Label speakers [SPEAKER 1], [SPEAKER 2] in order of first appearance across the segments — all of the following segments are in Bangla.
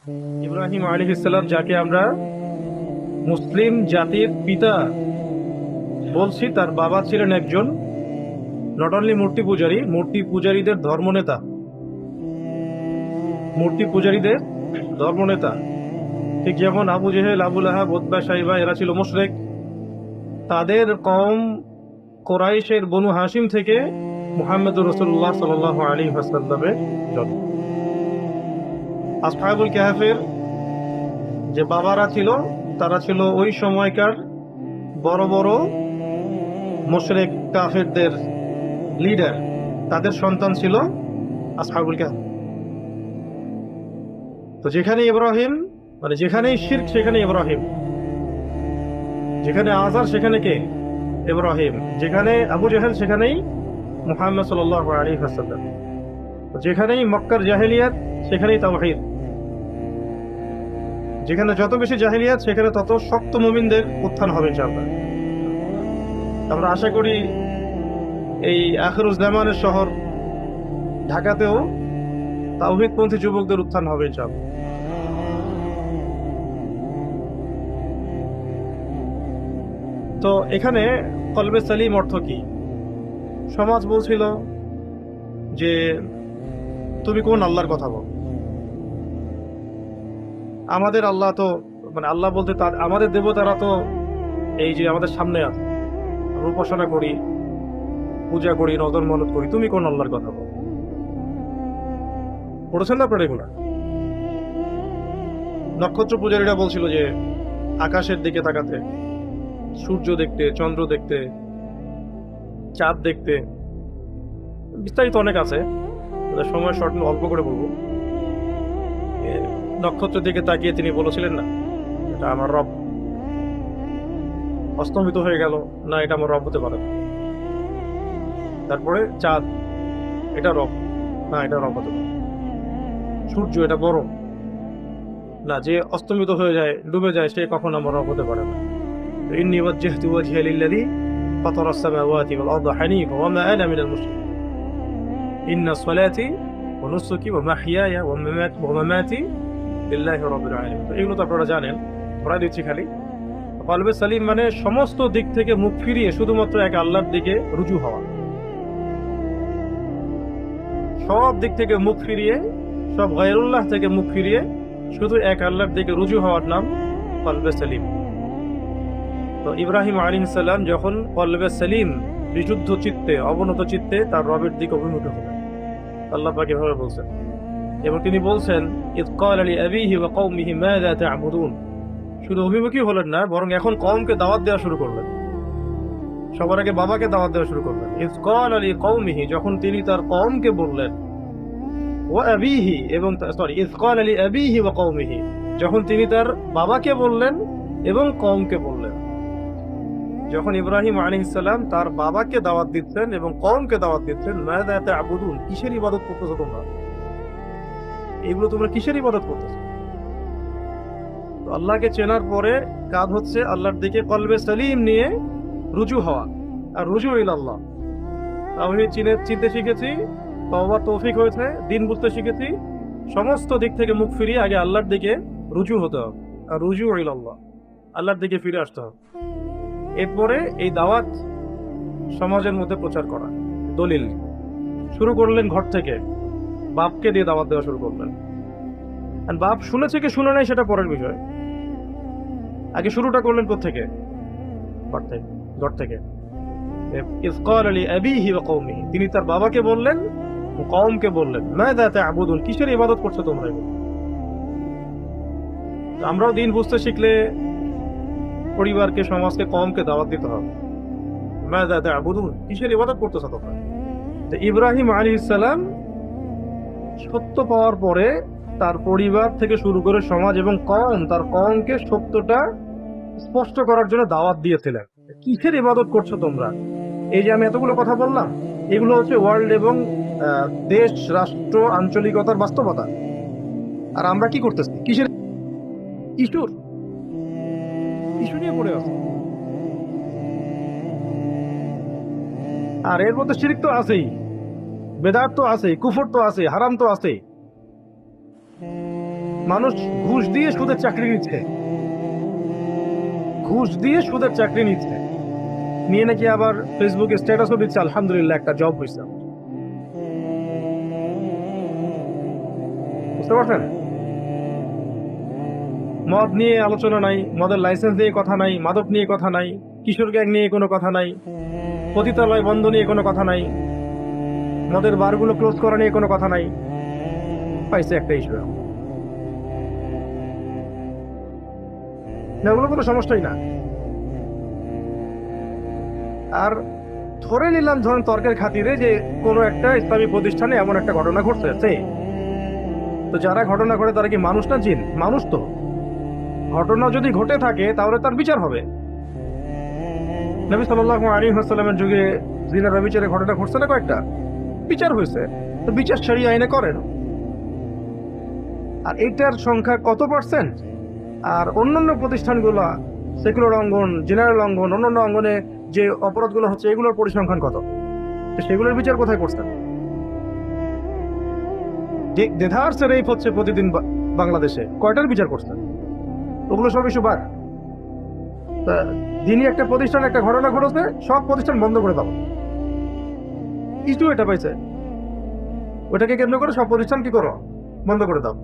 [SPEAKER 1] ইব্রাহিম আলাইহিস সালাম, যাকে আমরা মুসলিম জাতির পিতা বলছি, তার বাবা ছিলেন একজন নট অনলি মূর্তি পূজারী, মূর্তি পূজারীদের ধর্মনেতা। মূর্তি পূজারীদের ধর্মনেতা। ঠিক যেমন আবু জেহেল, আবু লাহাব, উতবা, সাইবা এরা ছিল মুশরিক। তাদের কওম কোরাইশের বনু হাশিম থেকে মুহাম্মদুর রাসূলুল্লাহ সাল্লাল্লাহু আলাইহি ওয়াসাল্লামের জন্ম। আসহাবুল কাহফের যে বাবারা ছিল, তারা ছিল ওই সময়কার বড় বড় মুশরিক কাফেরদের লিডার। তাদের সন্তান ছিল আসহাবুল কাহফ। তো যেখানে ইব্রাহিম, মানে যেখানেই শিরক সেখানে ইব্রাহিম, যেখানে আযার সেখানে কে? ইব্রাহিম। যেখানে আবু জেহেল সেখানেই মুহাম্মদ সাল্লাল্লাহু আলাইহি ওয়াসাল্লাম। যেখানেই মক্কার জাহেলিয়াত সেখানেই তাওহীদ। যেখানে যত বেশি জাহেলিয়াত সেখানে তত শক্ত মুমিনদের উত্থান হবে ইনশাআল্লাহ। আমরা আশা করি এই আখিরুজ জামানের শহর ঢাকাতেও তাওহীদপন্থী যুবকদের উত্থান হবে ইনশাআল্লাহ। তো এখানে কলবে সালিম অর্থ কি? সমাজ বলছিল যে তুমি কোন আল্লাহর কথা বল? আমাদের আল্লাহ তো, মানে আল্লাহ বলতে তার আমাদের দেবতারা তো এই যে আমাদের সামনে আছে, আমরা উপাসনা করি, পূজা করি, নজর মানত করি, তুমি কোন আল্লাহর কথা বল? পড়েছেন না আপনারা এগুলা? নক্ষত্র পূজারীরা বলছিল যে আকাশের দিকে তাকাতে, সূর্য দেখতে, চন্দ্র দেখতে, চাঁদ দেখতে। বিস্তারিত অনেক আছে, সময় শর্ট অল্প করে বলবো। নক্ষত্রের দিকে তাকিয়ে তিনি বলেছিলেন না এটা আমার রব। অস্তমিত হয়ে গেল, না এটা আমার রব হতে পারে না। তারপরে চাঁদ, এটা রব, না এটা রব হতে পারে। সূর্য, এটা বড়, না যে অস্তমিত হয়ে যায়, ডুবে যায়, সে কখন আমার রব হতে পারে না। ইন্নী ওয়াজ্জাহতু ওয়াজহিয়া লিল্লাযী ফাতারাস সামাওয়াতি ওয়াল আরদা হানিফা ওয়া মা আনা মিনাল মুশরিকিন ইন্না সলাতি ওয়া নুসুকি ওয়া মাহইয়ায়া ওয়া মামাতি লিল্লাহি রাব্বিল আলামিন। তো এগুলো তো আপনারা জানেন, ধরা দিচ্ছি খালি। কলবে সালিম মানে সমস্ত দিক থেকে মুখ ফিরিয়ে শুধুমাত্র এক আল্লাহর দিকে রুজু হওয়া। সব দিক থেকে মুখ ফিরিয়ে, সব গায়রুল্লাহ থেকে মুখ ফিরিয়ে শুধু এক আল্লাহর দিকে রুজু হওয়ার নাম কলবে সালিম। তো ইব্রাহিম আলাইহিস সালাম যখন কলবে সালিম, বিশুদ্ধ চিত্তে, অবনত চিত্তে তার রবের দিকে অভিমুখ হলেন, আল্লাহ পাক এভাবে বলছেন। এবং তিনি বলছেন ইয ক্বালা লিআবিহি ওয়া কওমিহি মাযা তা'বুদুন। শুধু অভিমুখী হলেন না, বরং এখন কওমকে দাওয়াত দেওয়া শুরু করলেন। সবার আগে বাবাকে দাওয়াত দেওয়া শুরু করলেন। ইয ক্বালা লিকওমিহি, যখন তিনি তার কওমকে বললেন, ওয়া আবিহি, এবং ইয ক্বালা লিআবিহি ওয়া কওমিহি, যখন তিনি তার বাবাকে বললেন এবং কওমকে বললেন। যখন ইব্রাহিম আলাইহিস সালাম তার বাবাকে দাওয়াত দিচ্ছেন এবং কওমকে দাওয়াত দিচ্ছেন, মাযা তা'বুদুন, কিসের ইবাদত করতেছো তোমরা? এগুলো তোমরা কিসের ইবাদত করতেছো? তো আল্লাহকে চেনার পরে কাজ হচ্ছে আল্লাহর দিকে কলবে সালিম নিয়ে রুজু হওয়া। আর রুজু ইলাল্লাহ, তাওহীদ চিনতে শিখেছি, তওবার তৌফিক হয়েছে, দিন বুঝতে শিখেছি। সমস্ত দিক থেকে মুখ ফিরিয়ে আগে আল্লাহর দিকে রুজু হতে হবে। আর রুজু ইলাল্লাহ, আল্লাহর দিকে ফিরে আসতে হবে। এরপরে এই দাওয়াত সমাজের মধ্যে প্রচার করা। দলিল শুরু করলেন ঘর থেকে, বাপকে দিয়ে দাওয়াত দেওয়া শুরু করলেন। আর বাপ শুনেছে কি শুনে নাই সেটা পরের বিষয়, আগে শুরুটা করলেন কোত্থেকে? ঘর থেকে। ইয ক্বালা লিআবিহি ওয়া কওমিহি, তিনি তার বাবাকে বললেন, কওমকে বললেন, মাযা তা'বুদুন, কিসের ইবাদত করছো তোমরা? আমরাও দিন বুঝতে শিখলে পরিবারকে, সমাজকে, কওমকে দাওয়াত দিতে হবে। মাযা তা'বুদুন, কিসের ইবাদত করতেছো তোমরা? তো ইব্রাহিম আলাইহিস সালাম সত্য পাওয়ার পরে তার পরিবার থেকে শুরু করে সমাজ এবং কওম, তার কওমকে সত্যটা স্পষ্ট করার জন্য দাওয়াত দিয়েছিলেন। কিসের ইবাদত করছো তোমরা? এই যে আমি এতগুলো কথা বললাম, এগুলো হচ্ছে ওয়ার্ল্ড এবং দেশ, রাষ্ট্র, আঞ্চলিকতার বাস্তবতা। আর আমরা কি করতেছি? কিসের ইস্যুর ইস্যু নিয়ে পড়ে আছে। আর এর মধ্যে শিরক তো আছেই, বেদাত তো আছেই, কুফর তো আছেই, হারাম তো আছেই। মানুষ ঘুষ দিয়ে সুদের চাকরি নিচ্ছে, ঘুষ দিয়ে সুদের চাকরি নিচ্ছে, নিয়ে নাকি আবার ফেসবুকে স্ট্যাটাসও দিচ্ছে আলহামদুলিল্লাহ একটা জব হয়েছে। বুঝতে পারছেন? মদ নিয়ে আলোচনা নাই, মদের লাইসেন্স নিয়ে কথা নাই, মাদক নিয়ে কথা নাই, কিশোর গ্যাং নিয়ে কোনো কথা নাই, পতিতালয় বন্ধ নিয়ে কোনো কথা নাই, মদের বারগুলো ক্লোজ করা নিয়ে কোনো কথা নাই। পাইছে একটা ইস্যু, এগুলো কোনো সমস্যাই না। আর ধরে নিলাম ধরেন তর্কের খাতিরে যে কোনো একটা ইসলামী প্রতিষ্ঠানে এমন একটা ঘটনা ঘটছে, তো যারা ঘটনা ঘটে তারা কি মানুষ না জিন? মানুষ। তো ঘটনা যদি ঘটে থাকে তাহলে তার বিচার হবে। নবী সাল্লাল্লাহু আলাইহি ওয়াসাল্লামের যুগে জিনা ব্যভিচারের ঘটনা ঘটছে না কয়েকটা, বিচার হয়েছে, তো বিচার শরিয়া আইনে করেন। আর এটার সংখ্যা কত পার্সেন্ট? আর অন্যান্য প্রতিষ্ঠানগুলো, সেকুলার অঙ্গন, জেনারেল অঙ্গন, অন্যান্য অঙ্গনে যে অপরাধগুলো হচ্ছে এগুলোর পরিসংখ্যান কত? সেগুলোর বিচার কোথায় করছেন? যে দেধারসে রেপ হচ্ছে প্রতিদিন বাংলাদেশে, কয়টার বিচার করছেন? ওগুলো সব ইস্যু বাদ। দিনই একটা প্রতিষ্ঠান একটা ঘটনা ঘটেছে, সব প্রতিষ্ঠান বন্ধ করে দাও, ইস্যু এটা পাইছে, ওটাকে কেন্দ্র করে সব প্রতিষ্ঠান কি করো? বন্ধ করে দাও।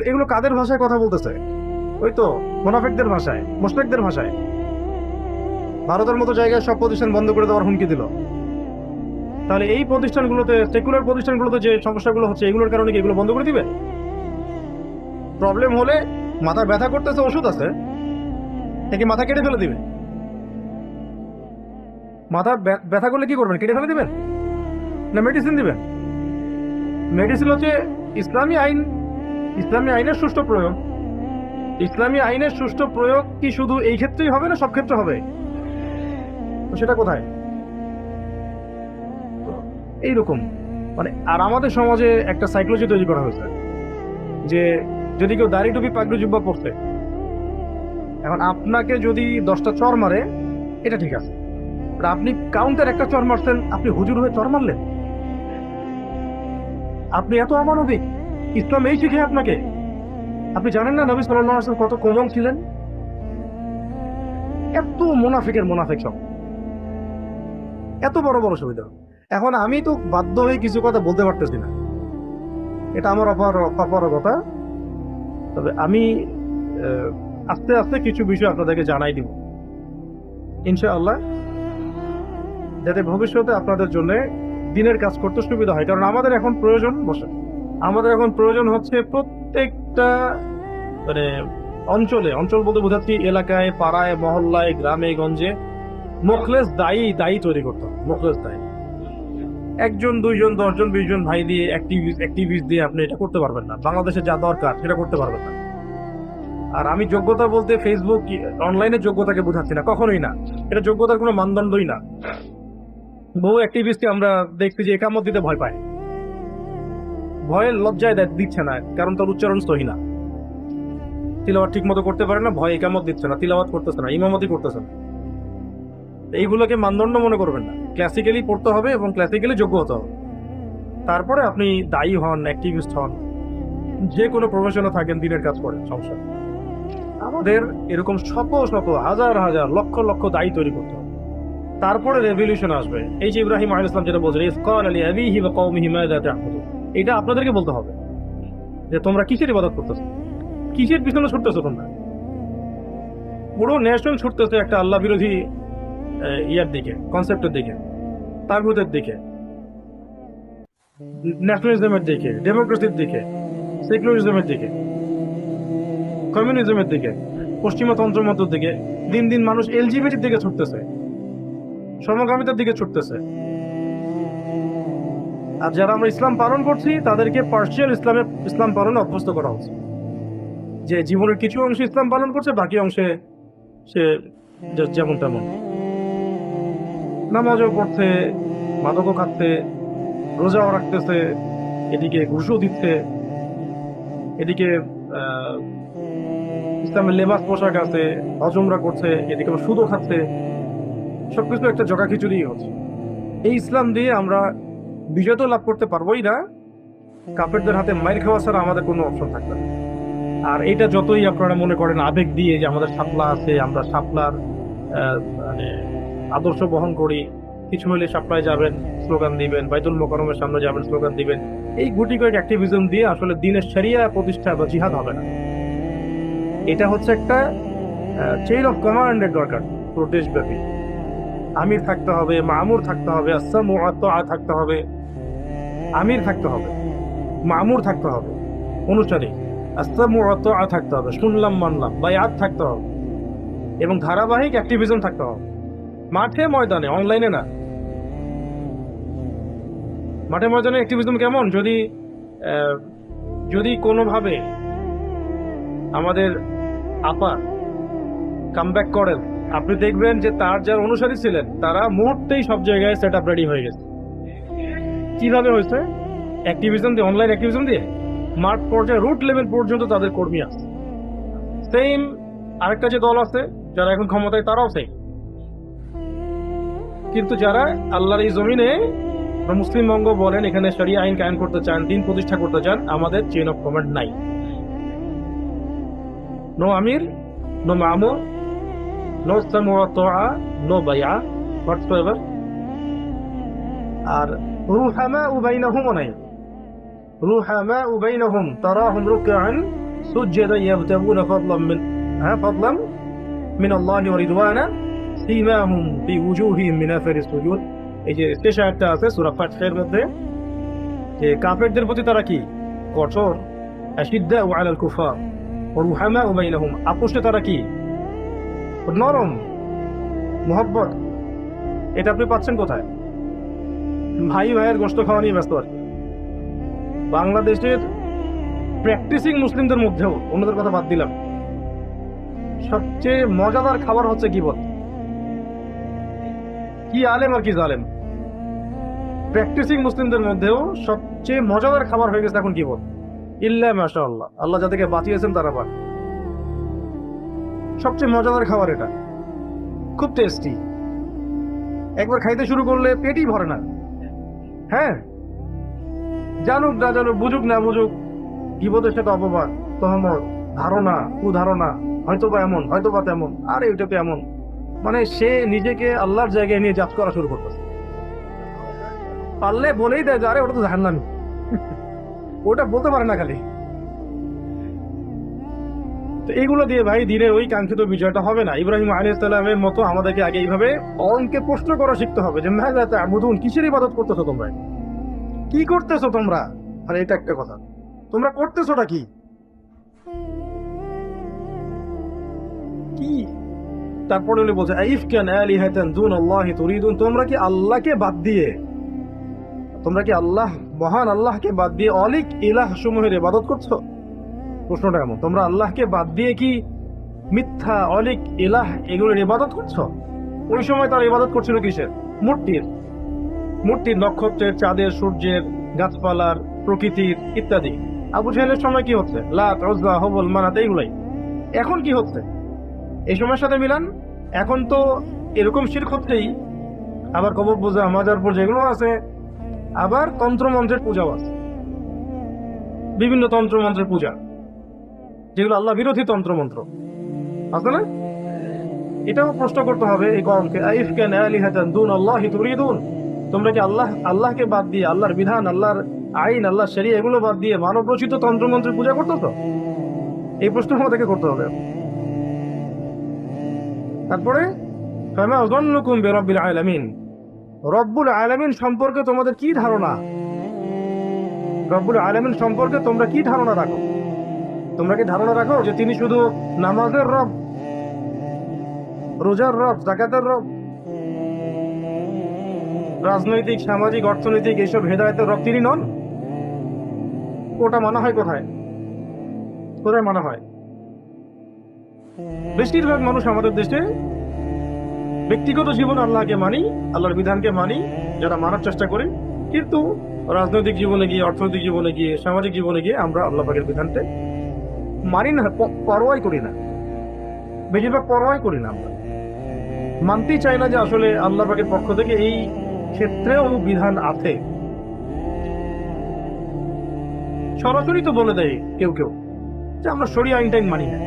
[SPEAKER 1] এগুলো কাদের ভাষায় কথা বলতেছে? ওই তো মুনাফিকদের ভাষায়, মুশরিকদের ভাষায়। ভারতের মতো জায়গায় সব প্রতিষ্ঠান বন্ধ করে দেওয়ার হুমকি দিল। তাহলে এই প্রতিষ্ঠানগুলোতে, সেকুলার প্রতিষ্ঠানগুলোতে যে সমস্যাগুলো হচ্ছে এগুলোর কারণে কি এগুলো বন্ধ করে দিবে? প্রবলেম হলে মাথা ব্যথা করতেছে, ওষুধ আছে, নাকি মাথা কেটে ফেলে দিবে? মাথা ব্যথা করলে কি করবেন? কেটে ফেলে দিবেন না মেডিসিন দিবেন? মেডিসিন হচ্ছে ইসলামী আইন, ইসলামী আইনের সুষ্ঠু প্রয়োগ। ইসলামী আইনের সুষ্ঠু প্রয়োগ কি শুধু এই ক্ষেত্রেই হবে না সব ক্ষেত্রে হবে? তো সেটা কোথায়? এইরকম মানে। আর আমাদের সমাজে একটা সাইকোলজি তৈরি করা হয়েছে যে যদি কেউ দাড়ি টুপি পাগড়ি জুব্বা পড়তে, এখন আপনাকে যদি 10টা চর মারে এটা ঠিক আছে, আপনি কাউন্টার একটা চর মারছেন, আপনি হুজুর হয়ে চর মারলেন, আপনি এত অমানবিক। ইসলাম এই শিখে আপনাকে। আপনি জানেন না নবী সাল্লাল্লাহু আলাইহি ওয়াসাল্লাম কত কোমল ছিলেন? এত মুনাফিকের মুনাফিক সব, এত বড় বড় সুবিধা। এখন আমি তো বাধ্য হয়ে কিছু কথা বলতে পারতেছি না, এটা আমার অপারগতা। তবে আমি আস্তে আস্তে কিছু বিষয় আপনাদেরকে জানাই দিব ইনশাআল্লাহ, যাতে ভবিষ্যতে আপনাদের জন্য দিনের কাজ করতে সুবিধা হয়। কারণ আমাদের এখন প্রয়োজন আমাদের এখন প্রয়োজন হচ্ছে প্রত্যেকটা মানে অঞ্চলে, অঞ্চল বলতে বোঝাচ্ছি এলাকায়, পাড়ায়, মহল্লায়, গ্রামে গঞ্জে মুখলেস দায়ী তৈরি করতে হবে। মুখলেস দায়ী 1 জন 2 জন 10 জন 20 জন ভাই দিয়ে, অ্যাক্টিভিস্ট দিয়ে আপনি এটা করতে পারবেন না। বাংলাদেশে যা দরকার সেটা করতে পারবেন না। আর আমি যোগ্যতা বলতে ফেসবুক অনলাইনে যোগ্যতাকে বোঝাচ্ছি না, কখনোই না। এটা যোগ্যতার কোনো মানদণ্ডই না। বহু অ্যাক্টিভিস্টকে আমরা দেখছি যে একামত দিতে ভয় পায়, ভয়ে লজ্জায় দিচ্ছে না, কারণ তার উচ্চারণ সহি না, তিলাওয়াত ঠিক মতো করতে পারে না, ভয় একামত দিচ্ছে না, তিলাওয়াত করতেছে না, ইমামতি করতেছে না। এইগুলোকে মানদণ্ড মনে করবেন না। ক্লাসিক্যালি পড়তে হবে এবং ক্লাসিক্যালি যোগ্য হতে হবে, তারপরে আপনি দায়ী হন, অ্যাক্টিভিস্ট হন, যে কোনো প্রফেশনে থাকেন, দিনের কাজ করেন, সমস্যা। আমাদের এরকম শত শত হাজার হাজার লক্ষ লক্ষ দায়ী তৈরি করতে হবে, তারপরে রেভলিউশন আসবে। এই যে ইব্রাহিম আলাইহিস সালাম যেটা বলছেন, ইসকাল আলী আবিহি ওয়া কওমিহি মাযা তা'বুদুন, এটা আপনাদেরকে বলতে হবে যে তোমরা কিসের ইবাদত করতেছো, কিসের পিছনে ছুটতেছো তোমরা। পুরো ন্যাশনাল ছুটতেছে একটা আল্লাহ বিরোধী ইয়ার দিকে, কনসেপ্টের দিকে, তাগুতের দিকে, ন্যাশনালিজমের দিকে, ডেমোক্রেসির দিকে, সেকুলারিজমের দিকে, কমিউনিজমের দিকে, পশ্চিমা তন্ত্রমন্ত্রের দিকে। দিন দিন মানুষ এলজিবিটির দিকে ছুটতেছে, সমকামিতার দিকে ছুটতেছে। আর যারা আমরা ইসলাম পালন করছি তাদেরকে পার্সিয়াল ইসলাম পালনে অভ্যস্ত করা হচ্ছে, যে জীবনের কিছু অংশে ইসলাম পালন করছে, বাকি অংশে সে যেমন তেমন, নামাজও পড়ছে, মাদকও খাচ্ছে, রোজাও রাখতেছে, এদিকে ঘুষও দিচ্ছে, এদিকে ইসলামের লেবাস পোশাক আছে, হজমরা করছে, এদিকে সুদও খাচ্ছে। সবকিছু একটা জগা খিচুড়ি হচ্ছে। এই ইসলাম দিয়ে আমরা বিজয় তো লাভ করতে পারবোই না, কাফেরদের হাতে মাইর খাওয়া ছাড়া আমাদের কোনো অপশন থাকবে না। আর এটা যতই আপনারা মনে করেন আবেগ দিয়ে যে আমাদের শাপলা আছে, আমরা শাপলার মানে আদর্শ বহন করি, কিছু হলে শাপলায় যাবেন স্লোগান দিবেন, বাইতুল মোকাররমের সামনে যাবেন স্লোগান দিবেন, এই গুটি কয়েক অ্যাক্টিভিজম দিয়ে আসলে দিনের শরিয়া প্রতিষ্ঠা বা জিহাদ হবে না। এটা হচ্ছে একটা চেইন অফ কমান্ডের দরকার পুরো দেশব্যাপী। আমির থাকতে হবে, মামুর থাকতে হবে, আসসামু ওয়া তাআ থাকতে হবে, আমির থাকতে হবে, মামুর থাকতে হবে, অনুসারী, আসসামু ওয়া তাআ থাকতে হবে, শুনলাম মানলাম, বায়াত থাকতে হবে, এবং ধারাবাহিক অ্যাক্টিভিজম থাকতে হবে মাঠে ময়দানে, অনলাইনে না। মাঠে ময়দানে অ্যাক্টিভিজম কেমন? যদি কোনোভাবে আমাদের আপা কামব্যাক করেন, আপনি দেখবেন যে তার যারা অনুসারী ছিলেন তারা মুহূর্তেই সব জায়গায় সেট আপ রেডি হয়ে গেছে। কিভাবে হয়েছে? অ্যাক্টিভিজম দিয়ে, অনলাইন অ্যাক্টিভিজম দিয়ে মাঠ পর্যায়ে রুট লেভেল পর্যন্ত তাদের কর্মী আছে। সেম আরেকটা যে দল আছে যারা এখন ক্ষমতায়, তারাও সেম। কিন্তু যারা আল্লাহর এই জমিনে মুসলিম বঙ্গ বলেন, এখানে শরিয়া আইন কায়েম করতে চান, দিন প্রতিষ্ঠা করতে চান, আমাদের চেইন অফ কমান্ড নাই। নো আমির, নো মামুর, নো সামু ওয়া তাআ, নো বাইআ হোয়াটসএভার। আর রুহামাউ বাইনাহুম নাই। রুহামাউ বাইনাহুম তারাহুম রুকআন সুজদান ইয়াবতাগুনা ফাদলাম মিন আল্লাহি ওয়া রিদওয়ানা সীমাহুম ফি উজুহিহিম মিন আসারিস সুজুদ। এই যে শেষ আয়াতটা আছে সূরা ফাতহের মধ্যে, যে কাফেরদের প্রতি তারা কি কঠোর, আশিদ্দাউ আলাল কুফার ওয়া রুহামাউ বাইনাহুম, আপোষে তারা কি নরম, মোহব্বত। এটা আপনি পাচ্ছেন কোথায়? ভাই ভাইয়ের গোশত খাওয়া নিয়ে ব্যস্ত আর কি। বাংলাদেশের প্র্যাকটিসিং মুসলিমদের মধ্যেও, অন্যদের কথা বাদ দিলাম, সবচেয়ে মজাদার খাবার হচ্ছে গীবত। কি আলেম আর কি জালেম। প্র্যাকটিসিং মুসলিমদের মধ্যেও সবচেয়ে মজাদার খাবার হয়ে গেছে এখন গীবত। ইল্লা মাশাআল্লাহ, আল্লাহ যাদেরকে বাঁচিয়েছেন তারা পান। সবচেয়ে মজাদার খাবার এটা, খুব টেস্টি। একবার খাইতে শুরু করলে পেটই ভরে না। হ্যাঁ, জানুক না জানুক, বুঝুক না বুঝুক, গীবতের সাথে অপবাদ, তহমত, ধারণা, কুধারণা, হয়তোবা এমন, হয়তোবা তেমন, আর ওইটাতে এমন, মানে সে নিজেকে আল্লাহর জায়গায় নিয়ে জাজ করা শুরু করতেছে। পারলে বলেই দেয় যে আরে ওটা তো জাহান্নামী। ওটা বলতে পারে না খালি। তো এইগুলো দিয়ে ভাই দিনের ওই কাঙ্ক্ষিত বিজয়টা হবে না। ইব্রাহিম আলাইহিস সালামের মতো আমাদেরকে আগে এইভাবে অনকে প্রশ্ন করা শিখতে হবে যে মাযা তা'বুদুন, কিসের ইবাদত করতেছো তোমরা, কি করতেছো তোমরা। আর এটা একটা কথা, তোমরা করতেছোটা কি? কি তারপরে উনি বলছে আইফকান আলিহাতান দুনাল্লাহি তুরিদুন, তোমরা কি আল্লাহকে বাদ দিয়ে, তোমরা কি আল্লাহ, মহান আল্লাহকে বাদ দিয়ে অলিক ইলাহ সমূহের ইবাদত করছো? প্রশ্নটা এমন, তোমরা আল্লাহকে বাদ দিয়ে কি মিথ্যা অলিক ইলাহ এগুলোর ইবাদত করছো? ওই সময় তারা ইবাদত করছিল কিসের? মূর্তির। মূর্তির, নক্ষত্রের, চাঁদের, সূর্যের, গাছপালার, প্রকৃতির ইত্যাদি। আবু জাহেলের সময় কি হচ্ছে? লাত, উজ্জা, হুবল, মানাত, এইগুলাই। এখন কি হচ্ছে এই সময়ের সাথে মিলান? এখন তো এরকম শিরক হচ্ছেই, আবার কবর পূজা, মাজার পূজা এগুলো আছে, আবার তন্ত্রমন্ত্রের পূজাও আছে, বিভিন্ন তন্ত্রমন্ত্রের পূজা যেগুলো আল্লাহ বিরোধী তন্ত্রমন্ত্র আছে না? এটাও প্রশ্ন করতে হবে এই কওমকে, আইফকান আলিহাতান দুনাল্লাহি তুরিদুন, তোমরা কি আল্লাহকে বাদ দিয়ে, আল্লাহর বিধান, আল্লাহর আইন, আল্লাহর শরিয়া এগুলো বাদ দিয়ে মানব রচিত তন্ত্রমন্ত্রের পূজা করতেছো? এই প্রশ্ন আমাদেরকে করতে হবে। তারপরে ফামা যান্নুকুম বিরাব্বিল আলামিন, রব্বুল আলামিন সম্পর্কে তোমাদের কি ধারণা? রব্বুল আলামিন সম্পর্কে তোমরা কি ধারণা রাখো? তোমরা কি ধারণা রাখো যে তিনি শুধু নামাজের রব, রোজার রব, যাকাতের রব, রাজনৈতিক, সামাজিক, অর্থনৈতিক এইসব হেদায়েতের রব তিনি নন? ওটা মানা হয় কোথায়? কোথায় মানা হয়? বেশিরভাগ মানুষ আমাদের দেশে ব্যক্তিগত জীবন আল্লাহকে মানি, আল্লাহর বিধানকে মানি, যারা মানার চেষ্টা করি, কিন্তু রাজনৈতিক জীবনে গিয়ে, অর্থনৈতিক জীবনে গিয়ে, সামাজিক জীবনে গিয়ে আমরা আল্লাহ পাকের বিধানকে মানি না, পরোয়াই করি না। বেশিরভাগ পরোয়াই করি না, আমরা মানতেই চাই না যে আসলে আল্লাহ পাকের পক্ষ থেকে এই ক্ষেত্রেও বিধান আছে। সরাসরি তো বলে দেয় কেউ কেউ যে আমরা শরিয়া আইন টাইন মানি না।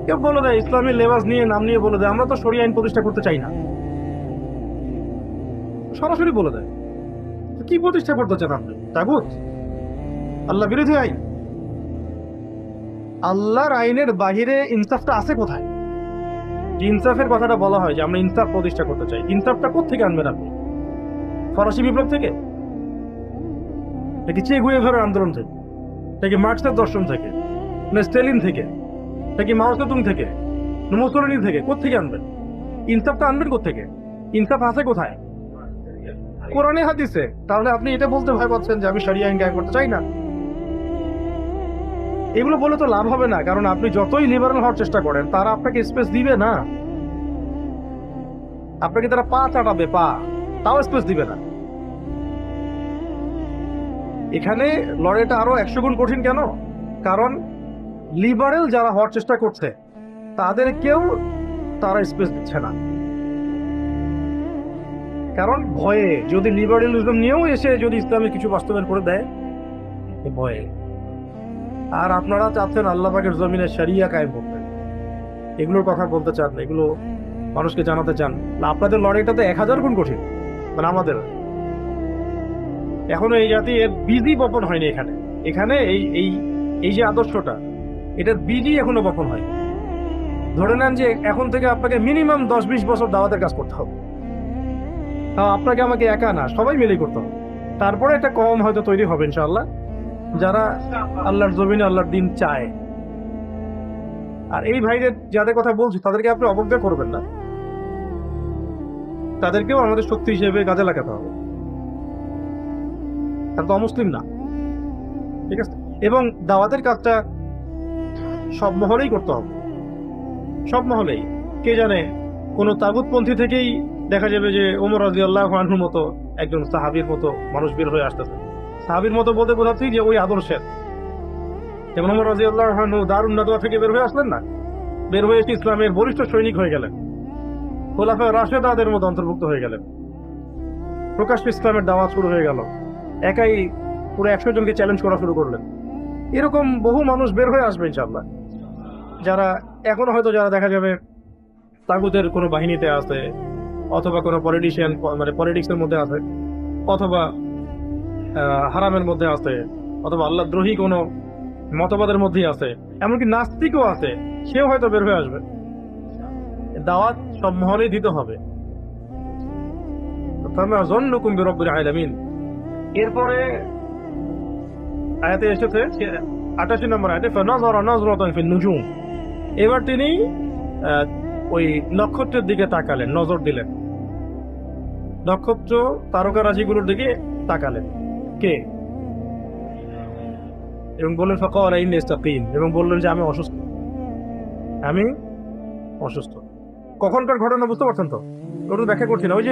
[SPEAKER 1] কেউ বলে দেয় ইসলামী লেবাস নিয়ে নাম নিয়ে বলে দেয় আমরা তো শরিয়া আইন প্রতিষ্ঠা করতে চাই না, সরাসরি বলে দেয়। কি প্রতিষ্ঠা করতে চান আপনি? তাগুত, আল্লাহ বিরোধী আইন। আল্লাহর আইনের বাহিরে ইনসাফটা আছে কোথায়? ইনসাফের কথাটা বলা হয় যে আমরা ইনসাফ প্রতিষ্ঠা করতে চাই। ইনসাফটা কোত্থেকে আনবেন আপনি? ফরাসি বিপ্লব থেকে, নাকি চে গুয়েভারের আন্দোলন থেকে, নাকি মার্কসের দর্শন থেকে, না স্টেলিন থেকে, নাকি মাও সেতুং থেকে, না মুসোলিনি থেকে? কোত্থেকে আনবেন ইনসাফটা? আনবেন কোত্থেকে? ইনসাফ আছে কোথায়? কোরআনে হাদিসে। তাহলে আপনি এটা বলতে ভয় পাচ্ছেন যে আমি শরিয়া আইন কায়েম করতে চাই না। এগুলো বলে তো লাভ হবে না, কারণ আপনি যতই লিবারাল হওয়ার চেষ্টা করেন তারা আপনাকে স্পেস দিবে না। আপনাকে তারা পা চাটাবে, পা, তাও স্পেস দিবে না। এখানে লড়াইটা আরো 100 গুণ কঠিন। কেন? কারণ লিবারেল যারা হওয়ার চেষ্টা করছে তাদেরকেও তারা স্পেস দিচ্ছে না। কারণ ভয়ে, যদি লিবারেলিজম নিয়েও এসে যদি ইসলামের কিছু বাস্তবায়ন করে দেয়, ভয়ে। আর আপনারা চাচ্ছেন আল্লাহ পাকের জমিনে শরিয়া কায়েম করতে, এগুলোর কথা বলতে চান, এগুলো মানুষকে জানাতে চান। আপনাদের লড়াইটা তো 1000 গুণ কঠিন। মানে আমাদের এখনো এই জাতি এর বীজই বপন হয়নি। এখানে এখানে এই এই এই যে আদর্শটা, এটার বীজই এখনো বপন হয়। ধরে নেন যে এখন থেকে আপনাকে মিনিমাম 10-20 বছর দাওয়াতের কাজ করতে হবে। তাও আপনাকে আমাকে একা না, সবাই মিলেই করতে হবে। তারপরে একটা কম হয়তো তৈরি হবে ইনশাআল্লাহ, যারা আল্লাহর জমিনে আল্লাহর দিন চায়। আর এই ভাইদের যাদের কথা বলছি তাদেরকে আপনি অবজ্ঞা করবেন না, তাদেরকেও আমাদের শক্তি হিসেবে কাজে লাগাতে হবে। তারা তো অমুসলিম না, ঠিক আছে? এবং দাওয়াতের কাজটা সব মহলেই করতে হবে, সব মহলেই। কে জানে কোনো তাগুতপন্থী থেকেই দেখা যাবে যে ওমর রাদিয়াল্লাহু আনহুর মতো একজন সাহাবীর মতো মানুষ বের হয়ে আসতেছে। সাহাবীর মতো বলতে বোঝাচ্ছি যে ওই আদর্শের। যেমন ওমর রাদিয়াল্লাহু আনহু দারুন নাদওয়া থেকে বের হয়ে আসলেন না, বের হয়ে এসে ইসলামের বরিষ্ঠ সৈনিক হয়ে গেলেন, খোলাফায়ে রাশেদাদের মতো অন্তর্ভুক্ত হয়ে গেলেন, প্রকাশ্য ইসলামের দাওয়াত শুরু হয়ে গেল, একাই পুরো 100 জনকে চ্যালেঞ্জ করা শুরু করলেন। এরকম বহু মানুষ বের হয়ে আসবে ইনশাআল্লাহ, যারা এখনো হয়তো যারা দেখা যাবে তাগুতের কোনো বাহিনীতে আছে, অথবা কোনো পলিটিশিয়ান মানে পলিটিক্সের মধ্যে আছে, অথবা হারামের মধ্যে আছে, অথবা আল্লাহদ্রোহী কোনো মতবাদের মধ্যেই আছে, এমনকি নাস্তিকও আছে, সেও হয়তো বের হয়ে আসবে। দাওয়াত সব মহলেই দিতে হবে। এরপরে আয়াতে এসেছে 88 নম্বর আয়াতে, এবার তিনি ওই নক্ষত্রের দিকে তাকালেন, নজর দিলেন, নক্ষত্র তারকা রাশিগুলোর দিকে তাকালেন। কে? এবং বললেন ফাকালা ইন্নী ইস্তাকিম, এবং বললেন যে আমি অসুস্থ, আমি অসুস্থ। কখনকার ঘটনা বুঝতে পারছেন তো? ওটা ব্যাখ্যা করছি না। ওই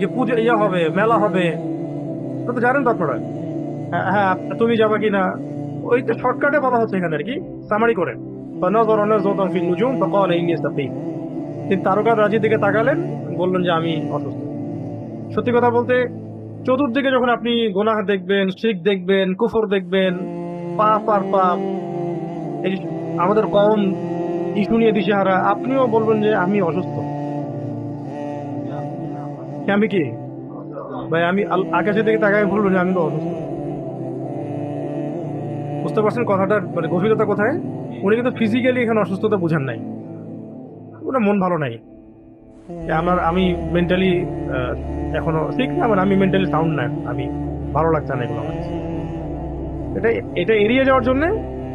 [SPEAKER 1] যে পুজো ইয়া হবে, মেলা হবে, তো জানেন তো আপনারা। হ্যাঁ, তুমি যাবা কিনা, ওই তো শর্টকাটে বলা হচ্ছে এখানে আর কি, সামারি করে। তিনি তারকার রাজির দিকে তাকালেন, বললেন যে আমি অসুস্থ। সত্যি কথা বলতে চতুর্দিকে যখন আপনি গুনাহ দেখবেন, শিরক দেখবেন, কুফর দেখবেন, পাপ আর পাপ, এই আমাদের কওম ইস্যু নিয়ে দিশেহারা, আপনিও বলবেন যে আমি অসুস্থ। আমি কি ভাই, আমি আকাশের দিকে তাকাই বলবেন যে আমি তো অসুস্থ। বুঝতে পারছেন কথাটার মানে গভীরতা কোথায়? উনি কিন্তু ফিজিক্যালি এখানে অসুস্থতা বুঝান নাই, ওনার মন ভালো নাই, আমি মেন্টালি এখনো ঠিক না, মানে আমি মেন্টালি সাউন্ড না, আমি ভালো লাগছে না এগুলো। এটা এড়িয়ে যাওয়ার জন্য,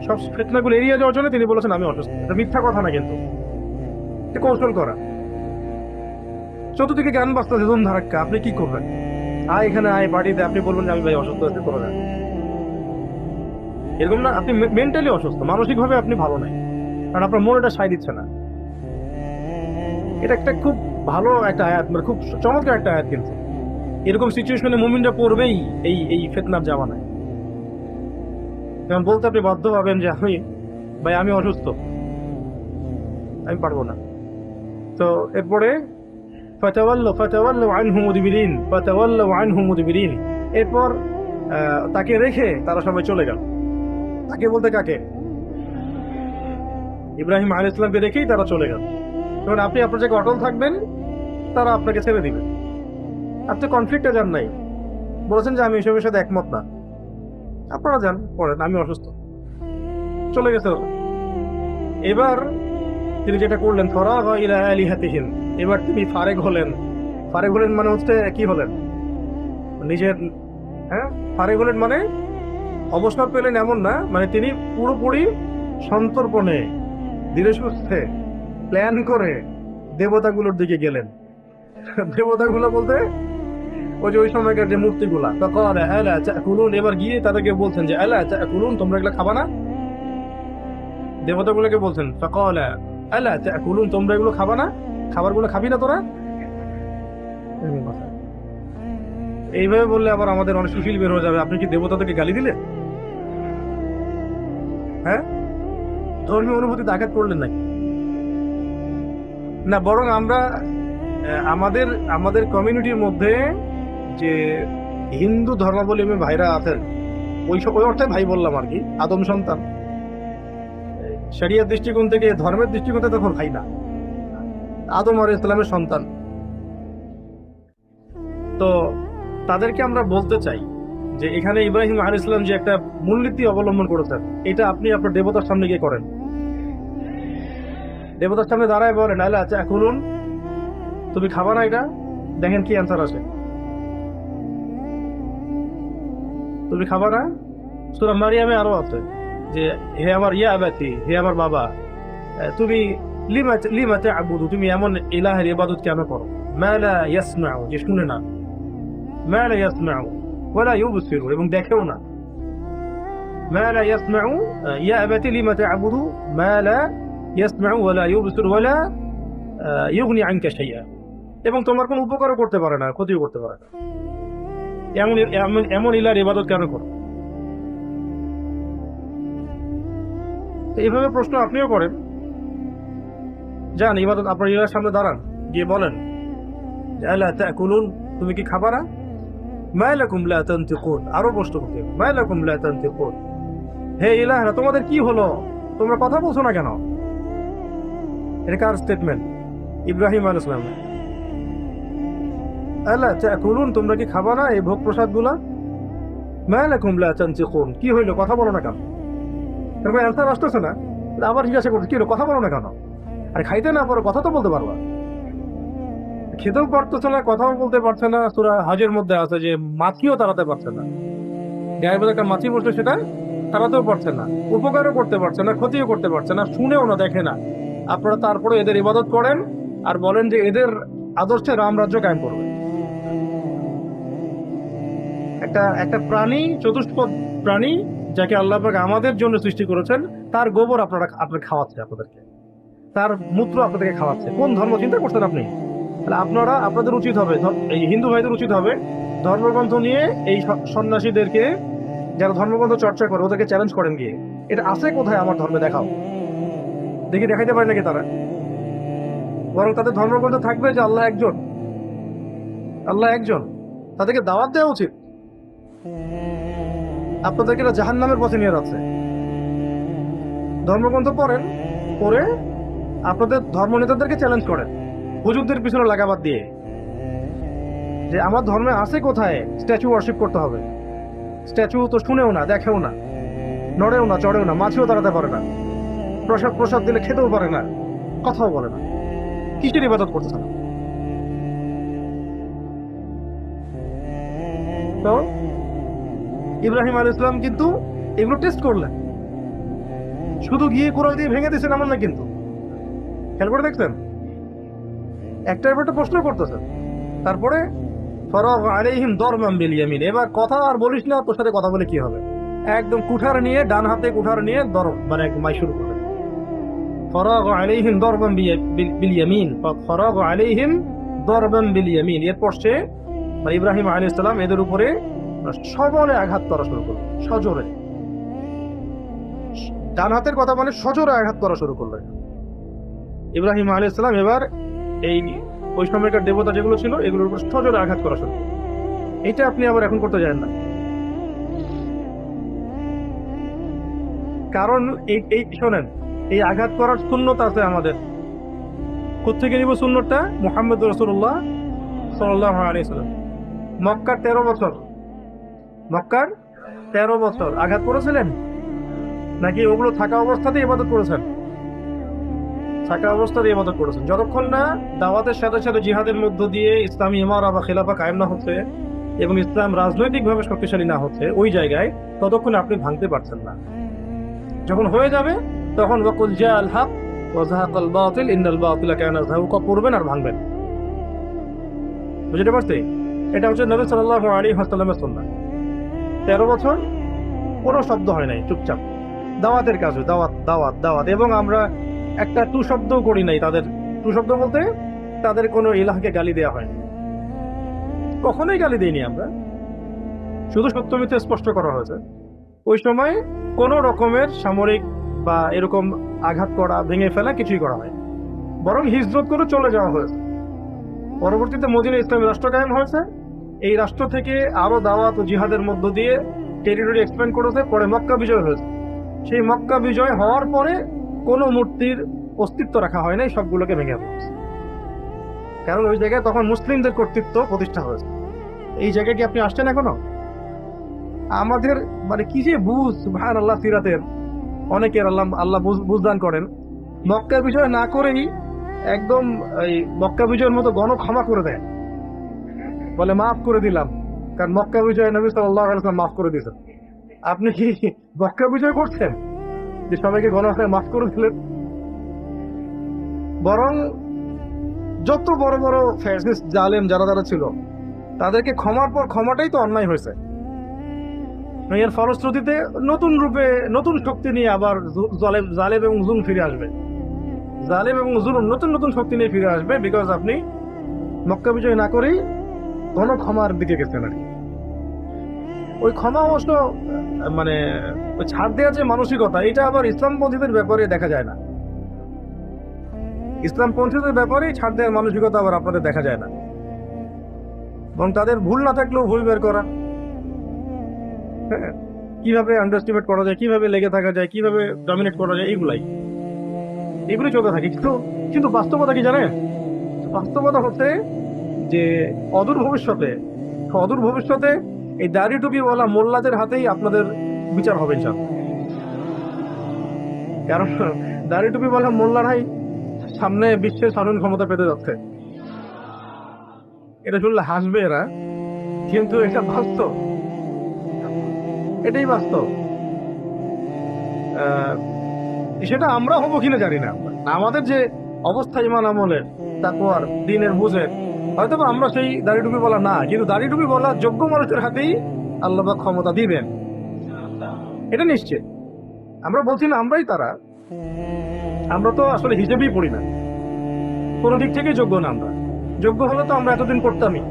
[SPEAKER 1] সব ফিতনাগুলো এড়িয়ে যাওয়ার জন্য তিনি বলেছেন আমি অসুস্থ। এটা মিথ্যা কথা না, কিন্তু এটা কৌশল করা। চতুর্দিকে গান বাজতেছে ধুম ধারাক্কা, আপনি কি করবেন? এখানে পার্টিতে আপনি বলবেন যে আমি ভাই অসুস্থ আছি, করে দেন। এরকম না, আপনি মেন্টালি অসুস্থ, মানসিকভাবে আপনি ভালো নাই, কারণ আপনার মন এটা সায় দিচ্ছে না। এটা একটা খুব ভালো একটা আয়াত, মানে খুব চমৎকার একটা আয়াত। কিন্তু এরকম সিচুয়েশনে মুমিনরা পড়বেই এই ফিতনার জামানায়। যেমন বলতে আপনি বাধ্য পাবেন যে আমি অসুস্থ, আমি পারবো না। তো এরপরে এরপর তাকে রেখে তারা সবাই চলে গেল। তাকে বলতে কাকে? ইব্রাহিম আলাইহিস সালামকে রেখেই তারা চলে গেল। কারণ আপনি আপনার জায়গায় অটল থাকবেন, তারা আপনাকে ছেড়ে দিবে। আপনি কনফ্লিক্টে যান নাই, বলেছেন যে আমি এসবের সাথে একমত না, আপনারা যান পড়েন, আমি অসুস্থ, চলে গেছে ওরা। এবার তিনি যেটা করলেন, ফারাগা ইলা আলিহাতিহিম, এবার তিনি ফারেক হলেন। ফারেক হলেন মানে হচ্ছে কি হলেন? নিজের, হ্যাঁ, ফারেক হলেন মানে অবসর পেলেন এমন না, মানে তিনি পুরোপুরি সন্তর্পণে ধীরে সুস্থে প্ল্যান করে দেবতাগুলোর দিকে গেলেন। দেবতাগুলো বলতে ওই যে ওই সময়কার যে মূর্তিগুলা, তখন আলা তাকুলুন, এবার গিয়ে তাদেরকে বলছেন যে আলা তাকুলুন, তোমরা এগুলো খাবা না? দেবতাগুলোকে বলছেন ফাকালা আলা তাকুলুন, তোমরা এগুলো খাবা না? খাবারগুলো খাবি না তোরা? এইভাবে বললে আবার আমাদের অনেক সুশীল বের হয়ে যাবে। আপনি কি দেবতাদেরকে গালি দিলেন? হ্যাঁ, ধর্মীয় অনুভূতিতে আঘাত করলেন নাকি? না, বরং আমরা আমাদের আমাদের কমিউনিটির মধ্যে যে হিন্দু ধর্মাবলম্বী ভাইরা আছেন, ওই অর্থে ভাই বললাম আর কি, আদম সন্তান, শরিয়ার দৃষ্টিকোণ থেকে, ধর্মের দৃষ্টিকোণ থেকে তখন ভাই না, আদম আর ইসলামের সন্তান। তো তাদেরকে আমরা বলতে চাই যে এখানে ইব্রাহিম আলাইহিস সালাম যে একটা মূলনীতি অবলম্বন করেছেন, এটা আপনি আপনার দেবতার সামনে গিয়ে করেন। দেবতার সামনে দাঁড়ায় বলেন আলা তাকুলুন, তুমি খাবা না এটা? দেখেন কি অ্যান্সার আসে। তুমি খাবা না? সূরা মারিয়ামে আরো আছে যে হে আমার ইয়া আবাতি, হে আমার বাবা, তুমি লিমা তা'বুদু, তুমি এমন ইলাহের ইবাদত কেন করো? মা লা ইয়াসমাউ, যে শুনে না, মা লা ইয়াসমাউ ওয়া লা ইউবসিরু, এবং দেখেও না। মা লা ইয়াসমাউ, ইয়া আবাতি লিমা তা'বুদু মা লা ইয়াসমাউ ওয়া লা ইউবসিরু ওয়া লা ইউগনি আনকা শাইআ, এবং তোমার কোনো উপকারও করতে পারে না, ক্ষতিও করতে পারে না। এমন এমন এমন ইলাহের ইবাদত কেন করো? এইভাবে প্রশ্ন আপনিও করেন। যান ইবাদত, আপনার ইলাহের সামনে দাঁড়ান, গিয়ে বলেন আলা তাকুলুন, তুমি কি খাবা না? মা লাকুম লা তানতিকুন, আরো প্রশ্ন করতে, মা লাকুম লা তানতিকুন, হে ইলাহরা তোমাদের কি হলো, তোমরা কথা বলছো না কেন? এটা কার স্টেটমেন্ট? ইব্রাহিম আলাইহিস সালাম। আলা তাকুলুন, তোমরা কি খাবা না এই ভোগ প্রসাদ গুলা? মা লাকুম লা তানতিকুন, কি হইলো, কথা বলো না কেন? তারপর অ্যান্সার আসতেছে না, আবার জিজ্ঞাসা করছে কি হলো, কথা বলো না কেন? আরে খাইতে না পারো, কথা তো বলতে পারবা। খেতেও পারতেছে না, কথাও বলতে পারছে না। সূরা হজের মধ্যে আছে যে মাছিও তাড়াতে পারছে না, গায়ের মধ্যে একটা মাছি বসে সেটা তাড়াতেও পারছে না, উপকারও করতে পারছে না, ক্ষতিও করতে পারছে না, শুনেও না, দেখে না। আপনারা তারপরে এদের ইবাদত করেন আর বলেন যে এদের আদর্শে রাম রাজ্য কায়েম করবে। একটা একটা প্রাণী, চতুষ্পদ প্রাণী, যাকে আল্লাহ পাক আমাদের জন্য সৃষ্টি করেছেন, তার গোবর আপনার খাওয়াচ্ছে, আপনাদেরকে তার মূত্র আপনাদেরকে খাওয়াচ্ছে। কোন ধর্ম চিন্তা করছেন আপনি? তাহলে আপনাদের উচিত হবে, এই হিন্দু ভাইদের উচিত হবে ধর্মগ্রন্থ নিয়ে এই সন্ন্যাসীদেরকে, যারা ধর্মগ্রন্থ চর্চা করে, ওদেরকে চ্যালেঞ্জ করেন গিয়ে, এটা আছে কোথায় আমার ধর্মে, দেখাও। দেখি দেখাইতে পারে নাকি তারা। বরং তাদের ধর্মগ্রন্থ থাকবে যে আল্লাহ একজন, আল্লাহ একজন, তাদেরকে দাওয়াত দেওয়া উচিত। আপনাদেরকে এটা জাহান্নামের পথে নিয়ে যাচ্ছে। ধর্মগ্রন্থ পড়েন, পড়ে আপনাদের ধর্ম নেতাদেরকে চ্যালেঞ্জ করেন, হুজুরদের পিছনে লাগাবাদ দিয়ে, যে আমার ধর্মে আছে কোথায় স্ট্যাচু ওয়ার্শিপ করতে হবে। স্ট্যাচু তো শুনেও না, দেখেও না, নড়েও না, চড়েও না, মাছিও দাঁড়াতে পারে না, প্রসাদ দিলে খেতেও পারে না, কথাও বলে না, কিসের ইবাদত করতেছে না? তো ইব্রাহিম আলাইহিস সালাম কিন্তু এগুলো টেস্ট করলেন, শুধু গিয়ে কোরআন দিয়ে ভেঙে দিয়েছেন এমন না কিন্তু। খেয়াল করে দেখছেন, একটার পর একটা প্রশ্ন করতেছেন। তারপরে ফারাগা আলাইহিম দারবান বিল ইয়ামিন, এবার কথা আর বলিস না, তোর সাথে কথা বলে কি হবে, একদম কুঠার নিয়ে, ডান হাতে কুঠার নিয়ে দরব, মানে একদম মাই শুরু করলেন। ফারাগা আলাইহিম দারবান বিল ইয়ামিন, ফারাগা আলাইহিম দারবান বিল ইয়ামিন, এরপর সে, মানে ইব্রাহিম আলাইহিস সালাম এদের উপরে সবলে আঘাত করা শুরু করলেন, সজোরে। ডান হাতের কথা মানে সজোরে আঘাত করা শুরু করলেন ইব্রাহিম আলাইহিস সালাম। এবার এই ওই সময়কার দেবতা যেগুলো ছিল, এগুলোর উপর সজোরে আঘাত করা শুরু করলেন। এটা আপনি আবার এখন করতে যান না। কারণ এই এই শোনেন, এই আঘাত করার সুন্নত আছে আমাদের। কোত্থেকে নিব সুন্নতটা? মুহাম্মদ রাসূলুল্লাহ সাল্লাল্লাহু আলাইহি ওয়াসাল্লাম মক্কার 13 বছর, মক্কার 13 বছর আঘাত করেছিলেন নাকি ওগুলো থাকা অবস্থাতেই ইবাদত করেছেন? থাকা অবস্থাতেই ইবাদত করেছেন। যতক্ষণ না দাওয়াতের সাথে সাথে জিহাদের মধ্য দিয়ে ইসলামী ইমারা বা খেলাফা কায়েম না হচ্ছে এবং ইসলাম রাজনৈতিকভাবে শক্তিশালী না হচ্ছে ওই জায়গায়, ততক্ষণ আপনি ভাঙতে পারছেন না। যখন হয়ে যাবে তখন ওয়াকুল জাআল হক ওয়া যাহাকাল বাতিল ইন্নাল বাতিলা কানা যাহুকা পড়বেন আর ভাঙবেন। বুঝতে পারছি? এটা হচ্ছে নবী সাল্লাল্লাহু আলাইহি ওয়াসাল্লামের সুন্নাহ। 13 বছর কোনো শব্দ হয় নাই, চুপচাপ দাওয়াতের কাজ, দাওয়াত দাওয়াত দাওয়াত। এবং আমরা একটা টু শব্দও করি নাই তাদের। টু শব্দ বলতে তাদের কোনো ইলাহকে গালি দেওয়া হয়, কখনোই গালি দিইনি আমরা, শুধু সত্য মিথ্যা স্পষ্ট করা হয়েছে। ওই সময় কোনো রকমের সামরিক বা এরকম আঘাত করা, ভেঙে ফেলা কিছুই করা হয়, বরং হিজরত করে চলে যাওয়া হয়েছে। পরবর্তীতে মদিনা ইসলামী রাষ্ট্র কায়েম হয়েছে। এই রাষ্ট্র থেকে আরো দাওয়াত ও জিহাদের মধ্য দিয়ে টেরিটরি এক্সপ্যান্ড করেছে। পরে মক্কা বিজয় হয়েছে। সেই মক্কা বিজয় হওয়ার পরে কোনো মূর্তির অস্তিত্ব রাখা হয় নাই, সবগুলোকে ভেঙে ফেলেছে। কারণ ওই জায়গায় তখন মুসলিমদের কর্তৃত্ব প্রতিষ্ঠা হয়েছে। এই জায়গায় কি আপনি আসছেন এখনো? আমাদের মানে কি যে বুঝ, সুবহানাল্লাহ, সিরাতের অনেকের আল্লাহ আল্লাহ বুঝদান করেন। মক্কা বিজয় না করেই একদম এই মক্কা বিজয়ের মতো গণ ক্ষমা করে দেয়, বলে মাফ করে দিলাম, কারণ মক্কা বিজয় নবী সাল্লাল্লাহু আলাইহি ওয়াসাল্লাম মাফ করে দিয়েছেন। আপনি কি মক্কা বিজয় করছেন যে সবাইকে গণ মাফ করে দিলেন? বরং যত বড় বড় ফ্যাসিস্ট জালেম যারা যারা ছিল তাদেরকে ক্ষমার পর ক্ষমাটাই তো অন্যায় হয়েছে। এর ফলশ্রুতিতে নতুন রূপে নতুন শক্তি নিয়ে আবার জালেম এবং জুলুম ফিরে আসবে। জালেম এবং জুলুম নতুন নতুন শক্তি নিয়ে ফিরে আসবে, বিকজ আপনি মক্কা বিজয় না করেই ঘন ক্ষমার দিকে গেছেন আর কি। ওই ক্ষমা অবশ্য মানে ওই ছাড় দেওয়ার যে মানসিকতা, এটা আবার ইসলামপন্থীদের ব্যাপারে দেখা যায় না। ইসলামপন্থীদের ব্যাপারে ছাড় দেওয়ার মানসিকতা আবার আপনাদের দেখা যায় না, এবং তাদের ভুল না থাকলেও ভুল বের করা, কিভাবে আন্ডারস্টিমেট করা যায়, কিভাবে লেগে থাকা যায়, কিভাবে ডমিনেট করা যায়, এগুলি চলতে থাকে। কিন্তু বাস্তবতা কি জানেন? বাস্তবতা হচ্ছে যে অদূর ভবিষ্যতে এই দাড়ি টুপিওয়ালা মোল্লাদের হাতেই আপনাদের বিচার হবে ইনশাআল্লাহ। কারণ দাড়ি টুপিওয়ালা মোল্লারাই সামনে বিশ্বের শাসন ক্ষমতা পেতে যাচ্ছে। এটা শুনলে হাসবে এরা, কিন্তু এটা বাস্তব, এটাই বাস্তব। সেটা আমরা হবো কিনা জানি না। আমাদের যে অবস্থা ইমান আমলের, তাকওয়ার, দ্বীনের বুঝের, হয়তো আমরা সেই দাড়ি টুপি বলা না, কিন্তু দাড়ি টুপি বলা যোগ্য মানুষের হাতেই আল্লাহ পাক ক্ষমতা দিবেন, এটা নিশ্চিত। আমরা বলছি না আমরাই তারা, আমরা তো আসলে হিসেবেই পড়ি না, কোনো দিক থেকে যোগ্য না। আমরা যোগ্য হলে তো আমরা এতদিন করতামই,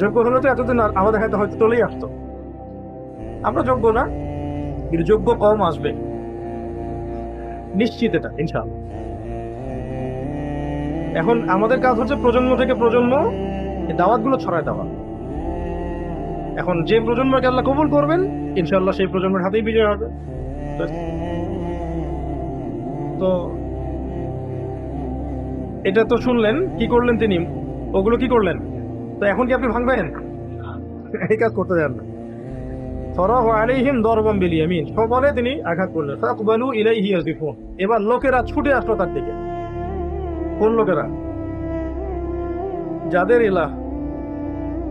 [SPEAKER 1] যোগ্য হলে তো এতদিন আমাদের হাতে হয়তো চলেই আসতো। আমরা যোগ্য না, কিন্তু যোগ্য কম আসবে নিশ্চিত, এটা ইনশাআল্লাহ। এখন আমাদের কাজ হচ্ছে প্রজন্ম থেকে প্রজন্ম এই দাওয়াতগুলো ছড়ায় দেওয়া। এখন যে প্রজন্মকে আল্লাহ কবুল করবেন ইনশাআল্লাহ সেই প্রজন্মের হাতেই বিজয় হবে। তো এটা তো শুনলেন, কি করলেন তিনি, ওগুলো কি করলেন। তো এখন কি আপনি ভাঙবেন? এই কাজ করতে যান না। ফরাহু আলাইহিম দরবাম বিল ইয়ামিন, সবলে তিনি আঘাত করলেন। ফাকবালু ইলাইহি ইয়াজিফুন, এবার লোকেরা ছুটে আসলো তার দিকে। কোন লোকেরা? যাদের ইলাহ,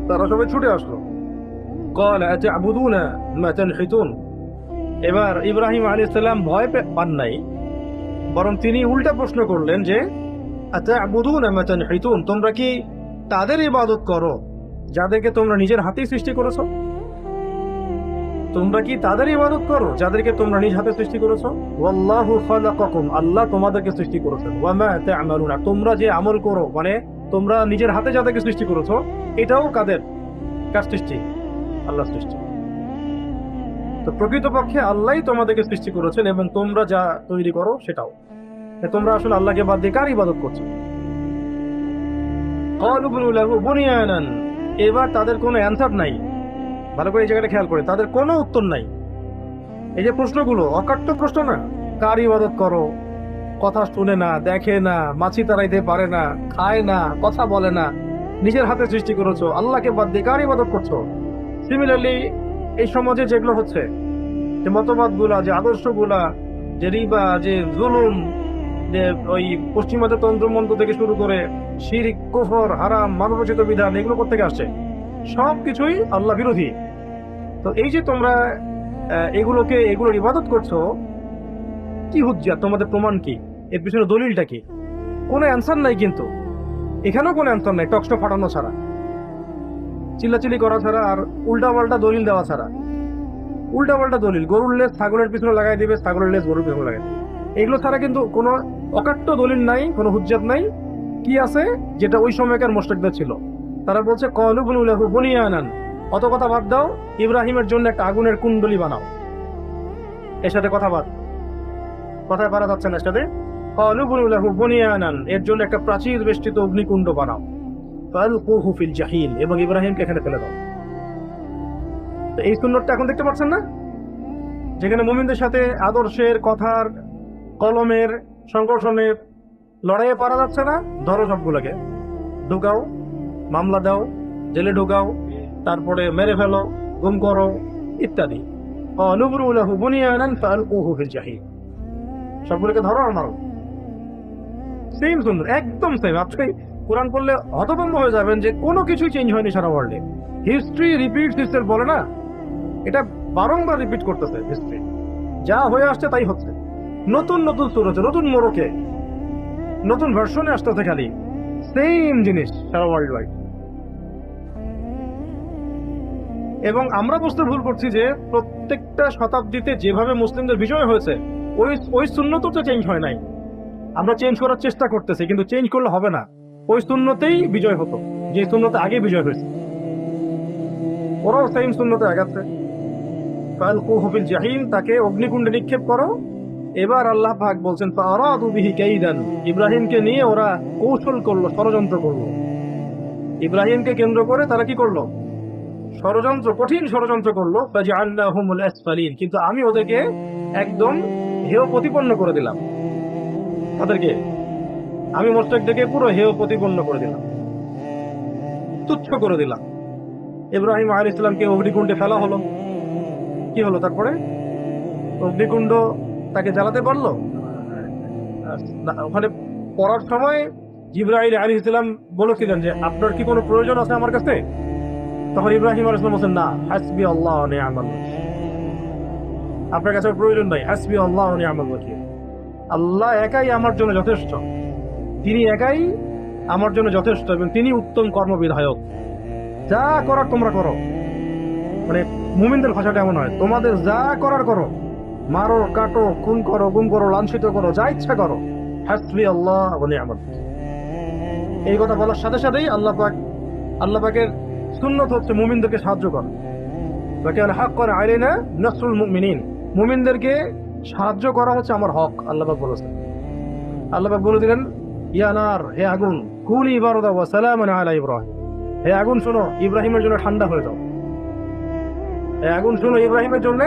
[SPEAKER 1] তারা সবাই ছুটে আসলো। ক্বালা আতা'বুদুনা মা তানহিতুন, এবার ইব্রাহিম আলাইহিস সালাম ভয় পান নাই, বরং তিনি উল্টা প্রশ্ন করলেন যে আতা'বুদুনা মা তানহিতুন, তোমরা কি তাদের ইবাদত করো যাদেরকে তোমরা নিজের হাতেই সৃষ্টি করেছো? তোমরা কি তাদের ইবাদত করো যাদেরকে তোমরা নিজ হাতে সৃষ্টি করেছো? ওয়াল্লাহু খালাকাকুম, আল্লাহ তোমাদেরকে সৃষ্টি করেছেন। ওয়া মা তা'মালুনা, তোমরা যে আমল করো, মানে তোমরা নিজের হাতে যাদেরকে সৃষ্টি করেছো, এটাও কার সৃষ্টি? আল্লাহর সৃষ্টি। তো প্রকৃতপক্ষে আল্লাহই তোমাদেরকে সৃষ্টি করেছেন, এবং তোমরা যা তৈরি করো সেটাও। তোমরা আসলে আল্লাহকে বাদ দিয়ে কার ইবাদত করছো? ক্বালু বুনু লাহু বুনিয়ানান, এবার তাদের কোনো অ্যানসার নাই। ভালো করে এই জায়গাটা খেয়াল করে, তাদের কোনো উত্তর নাই। এই যে প্রশ্নগুলো অকাট্য প্রশ্ন না, কার ইবাদত করো, কথা শুনে না, দেখে না, মাছি তাড়াইতে পারে না, খায় না, কথা বলে না, নিজের হাতে সৃষ্টি করেছো, আল্লাহকে বাদ দিয়ে কার ইবাদত করছো। সিমিলারলি এই সমাজে যেগুলো হচ্ছে, যে মতবাদ গুলা, যে আদর্শ গুলা, যে রিবা, যে জুলুম, যে ওই পশ্চিমাদের তন্ত্রমন্ত্র থেকে শুরু করে শিরক, কুফর, হারাম, মানবরচিত বিধান, এগুলো কোত্থেকে আসছে? সবকিছুই আল্লাহ বিরোধী। তো এই যে তোমরা এগুলোর ইবাদত করছো, কি হুজ্জাত? তোমাদের প্রমাণ কি? এর পিছনে দলিলটা কি? কোনো অ্যান্সার নাই, কিন্তু এখানেও কোনো অ্যান্সার নাই, টকস্ট ফাটানো ছাড়া, চিল্লাচিল্লি করা ছাড়া, আর উল্টাপাল্টা দলিল দেওয়া ছাড়া। উল্টাপাল্টা দলিল, গরুর লেজ ছাগলের পিছনে লাগাই দিবে, ছাগলের লেজ গরুর পিছনে লাগাই দিবে, এগুলো ছাড়া কিন্তু কোনো অকাট্য দলিল নাই, কোনো হুজ্জাত নাই। কি আছে? যেটা ওই সময়কার মুশরিকদের ছিল। তারা বলছে ক্বালু বুনু লাহু বুনিয়ানান, অত কথা বাদ দাও, ইব্রাহিমের জন্য একটা আগুনের কুণ্ডলী বানাও। এর সাথে কথা বাদ, কথায় পারা যাচ্ছে না। এর সাথে ক্বালু বুনু লাহু বুনিয়ানান, এর জন্য একটা প্রাচীর বেষ্টিত অগ্নিকুণ্ড বানাও। ফালকুহু ফিল জাহিল, এবং ইব্রাহিমকে এখানে ফেলে দাও। তো এই সুন্নতটা এখন দেখতে পাচ্ছেন না, যেখানে মুমিনদের সাথে আদর্শের, কথার, কলমের সংঘর্ষণের লড়াইয়ে পারা যাচ্ছে না, ধরো সবগুলোকে, ঢুকাও, মামলা দাও, জেলে ঢুকাও, তারপরে মেরে ফেলো, গুম করো, ইত্যাদি। ক্বালু লাহু বুনিয়ানান ফালকুহু ফিল জাহিল, সবগুলোকে ধরো আর মারো। সেম সুন্দর, একদম সেম। আজকে কোরআন পড়লে হতভম্ব হয়ে যাবেন যে কোনো কিছুই চেঞ্জ হয়নি সারা ওয়ার্ল্ডে। হিস্ট্রি রিপিটস ইটসেলফ বলে না, এটা বারংবার রিপিট করতেছে হিস্ট্রি। যা হয়ে আসছে তাই হচ্ছে, নতুন নতুন সুর হচ্ছে, নতুন মোড়কে, নতুন ভার্সনে আসতেছে, খালি সেম জিনিস সারা ওয়ার্ল্ড ওয়াইড। এবং আমরা বুঝতে ভুল করছি যে প্রত্যেকটা শতাব্দীতে যেভাবে মুসলিমদের বিজয় হয়েছে, ওই ওই সুন্নত তো চেঞ্জ হয় নাই। আমরা চেঞ্জ করার চেষ্টা করতেছি, কিন্তু চেঞ্জ করলে হবে না। ওই সুন্নতেই বিজয় হতো, যে সুন্নতে আগে বিজয় হয়েছে। ওরাও সেম সুন্নতে আগাচ্ছে। ফালকুহু ফিল জাহিম, তাকে অগ্নিকুণ্ডে নিক্ষেপ করো। এবার আল্লাহ পাক বলছেন ফারাদু বিহি কাইদান, ইব্রাহিমকে নিয়ে ওরা কৌশল করলো, ষড়যন্ত্র করলো। ইব্রাহিমকে কেন্দ্র করে তারা কি করলো? ষড়যন্ত্র, কঠিন ষড়যন্ত্র করলো। ফাজআলনাহুমুল আসফালিন, কিন্তু আমি ওদেরকে একদম হেয় প্রতিপন্ন করে দিলাম। তাদেরকে আমি মুশরিকদেরকে পুরো হেয় প্রতিপন্ন করে দিলাম, তুচ্ছ করে দিলাম। ইব্রাহিম আলাইহিস সালামকে অগ্নিকুণ্ডে ফেলা হলো, কি হলো তারপরে? অগ্নিকুণ্ড তাকে জ্বালাতে পারলো না। ওখানে পড়ার সময় জিবরাইল আলাইহিস সালাম বলেছিলেন যে আপনার কি কোনো প্রয়োজন আছে আমার কাছে? তখন ইব্রাহিম আলাইহিস সালাম বলেন না, হাসবি আল্লাহ ওয়া নি'মাল ওয়াকিল, আপনার কাছে প্রয়োজন নাই, হাসবি আল্লাহ ওয়া নি'মাল ওয়াকিল, আল্লাহ একাই আমার জন্য যথেষ্ট, তিনি একাই আমার জন্য যথেষ্ট, এবং তিনি উত্তম কর্মবিধায়ক। যা করার তোমরা করো, মানে মুমিনদের ভাষাটা এমন হয়, তোমাদের যা করার করো, মারো, কাটো, খুন করো, গুম করো, লাঞ্ছিত করো, যা ইচ্ছা করো, হাসবি আল্লাহ ওয়া নি'মাল ওয়াকিল। এই কথা বলার সাথে সাথেই আল্লাহ পাকের সুন্নত হচ্ছে মুমিনদেরকে সাহায্য করা। ওয়াকান হাক্কান আলাইনা নাসরুল মুমিনিন, মুমিনদেরকে সাহায্য করা হচ্ছে আমার হক, আল্লাহ পাক বলেছেন। আল্লাহ পাক বলে দিলেন ইয়া নার, হে আগুন, কুনি বারদা ওয়া সালামান আলা ইব্রাহিম, হে আগুন শোনো, ইব্রাহিমের জন্য ঠান্ডা হয়ে যাও। হে আগুন শোনো, ইব্রাহিমের জন্য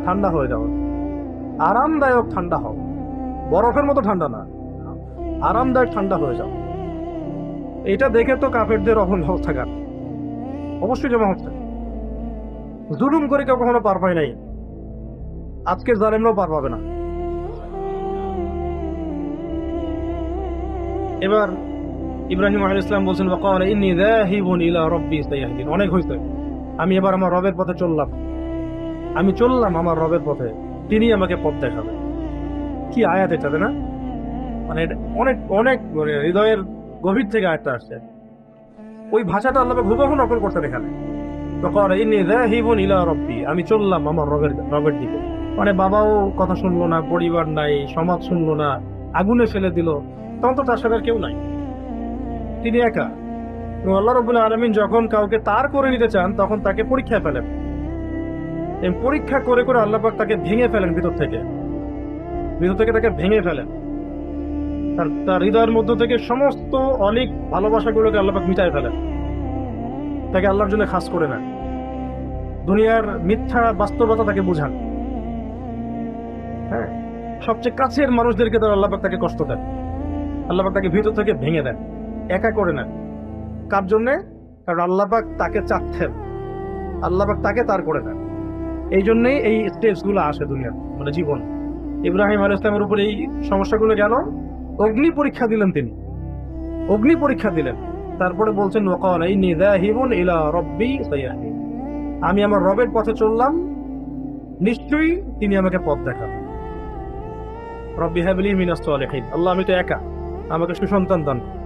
[SPEAKER 1] ঠান্ডা হয়ে যাও, আরামদায়ক ঠান্ডা হও, বরফের মতো ঠান্ডা না, আরামদায়ক ঠান্ডা হয়ে যাও। এটা দেখে তো কাফেরদের অবস্থা খারাপ, অবশ্যই জমা হচ্ছে। জুলুম করে কেউ কখনো পার পায় নাই, আজকের জালেমরাও পার পাবে না। এবার ইব্রাহিম আলাইহিস সালাম বলছেন ওয়াকালা ইন্নী যাহিবুন ইলা রাব্বি সায়াহদিন, অনেক হয়েছে, আমি এবার আমার রবের পথে চললাম, আমি চললাম আমার রবের পথে, তিনি আমাকে পথ দেখাবেন। কি আয়াত এটা, না? মানে অনেক অনেক হৃদয়ের গভীর থেকে আয়াতটা আসছে। ওই ভাষাটা আল্লাহ হুবহু নকল করতেন এখানে। ওয়াকালা ইন্নী যাহিবুন ইলা রাব্বি, আমি চললাম আমার রবের দিকে। মানে বাবাও কথা শুনলো না, পরিবার নাই, সমাজ শুনলো না, আগুনে ফেলে দিল, তখন তো তার সাথে আর কেউ নাই, তিনি একা। এবং আল্লাহ রাব্বুল আলামিন যখন কাউকে তার করে নিতে চান, তখন তাকে পরীক্ষায় ফেলেন। এবং পরীক্ষা করে করে আল্লাহ পাক তাকে ভেঙে ফেলেন, ভিতর থেকে তাকে ভেঙে ফেলেন। তার হৃদয়ের মধ্য থেকে সমস্ত অনেক ভালোবাসাগুলোকে আল্লাহ পাক মিটায় ফেলেন, তাকে আল্লাহর জন্য খাস করে নেন, দুনিয়ার মিথ্যা বাস্তবতা তাকে বুঝান। হ্যাঁ, সবচেয়ে কাছের মানুষদেরকে তার আল্লাহ পাক তাকে কষ্ট দেন, আল্লাহ পাক তাকে ভিতর থেকে ভেঙে দেন, একা করে নেন। কার জন্যে? কারণ আল্লাহ পাক তাকে চাচ্ছেন, আল্লাহ পাক তাকে তার করে দেন। এই জন্যই এই স্টেপস গুলো আসে দুনিয়ার, মানে জীবন। ইব্রাহিম আলাইহিস সালামের উপর এই সমস্যাগুলো গেল, অগ্নি পরীক্ষা দিলেন তিনি, অগ্নি পরীক্ষা দিলেন। তারপরে বলছেন ওয়াকালা ইন্নী যাহিবুন ইলা রাব্বি সায়াহদিন, আমি আমার রবের পথে চললাম, নিশ্চয়ই তিনি আমাকে পথ দেখাবেন। রব্বি হাবলি মিনাস সালিহিন, আল্লাহ আমি তো একা, আমাকে সুসন্তান দান করুন।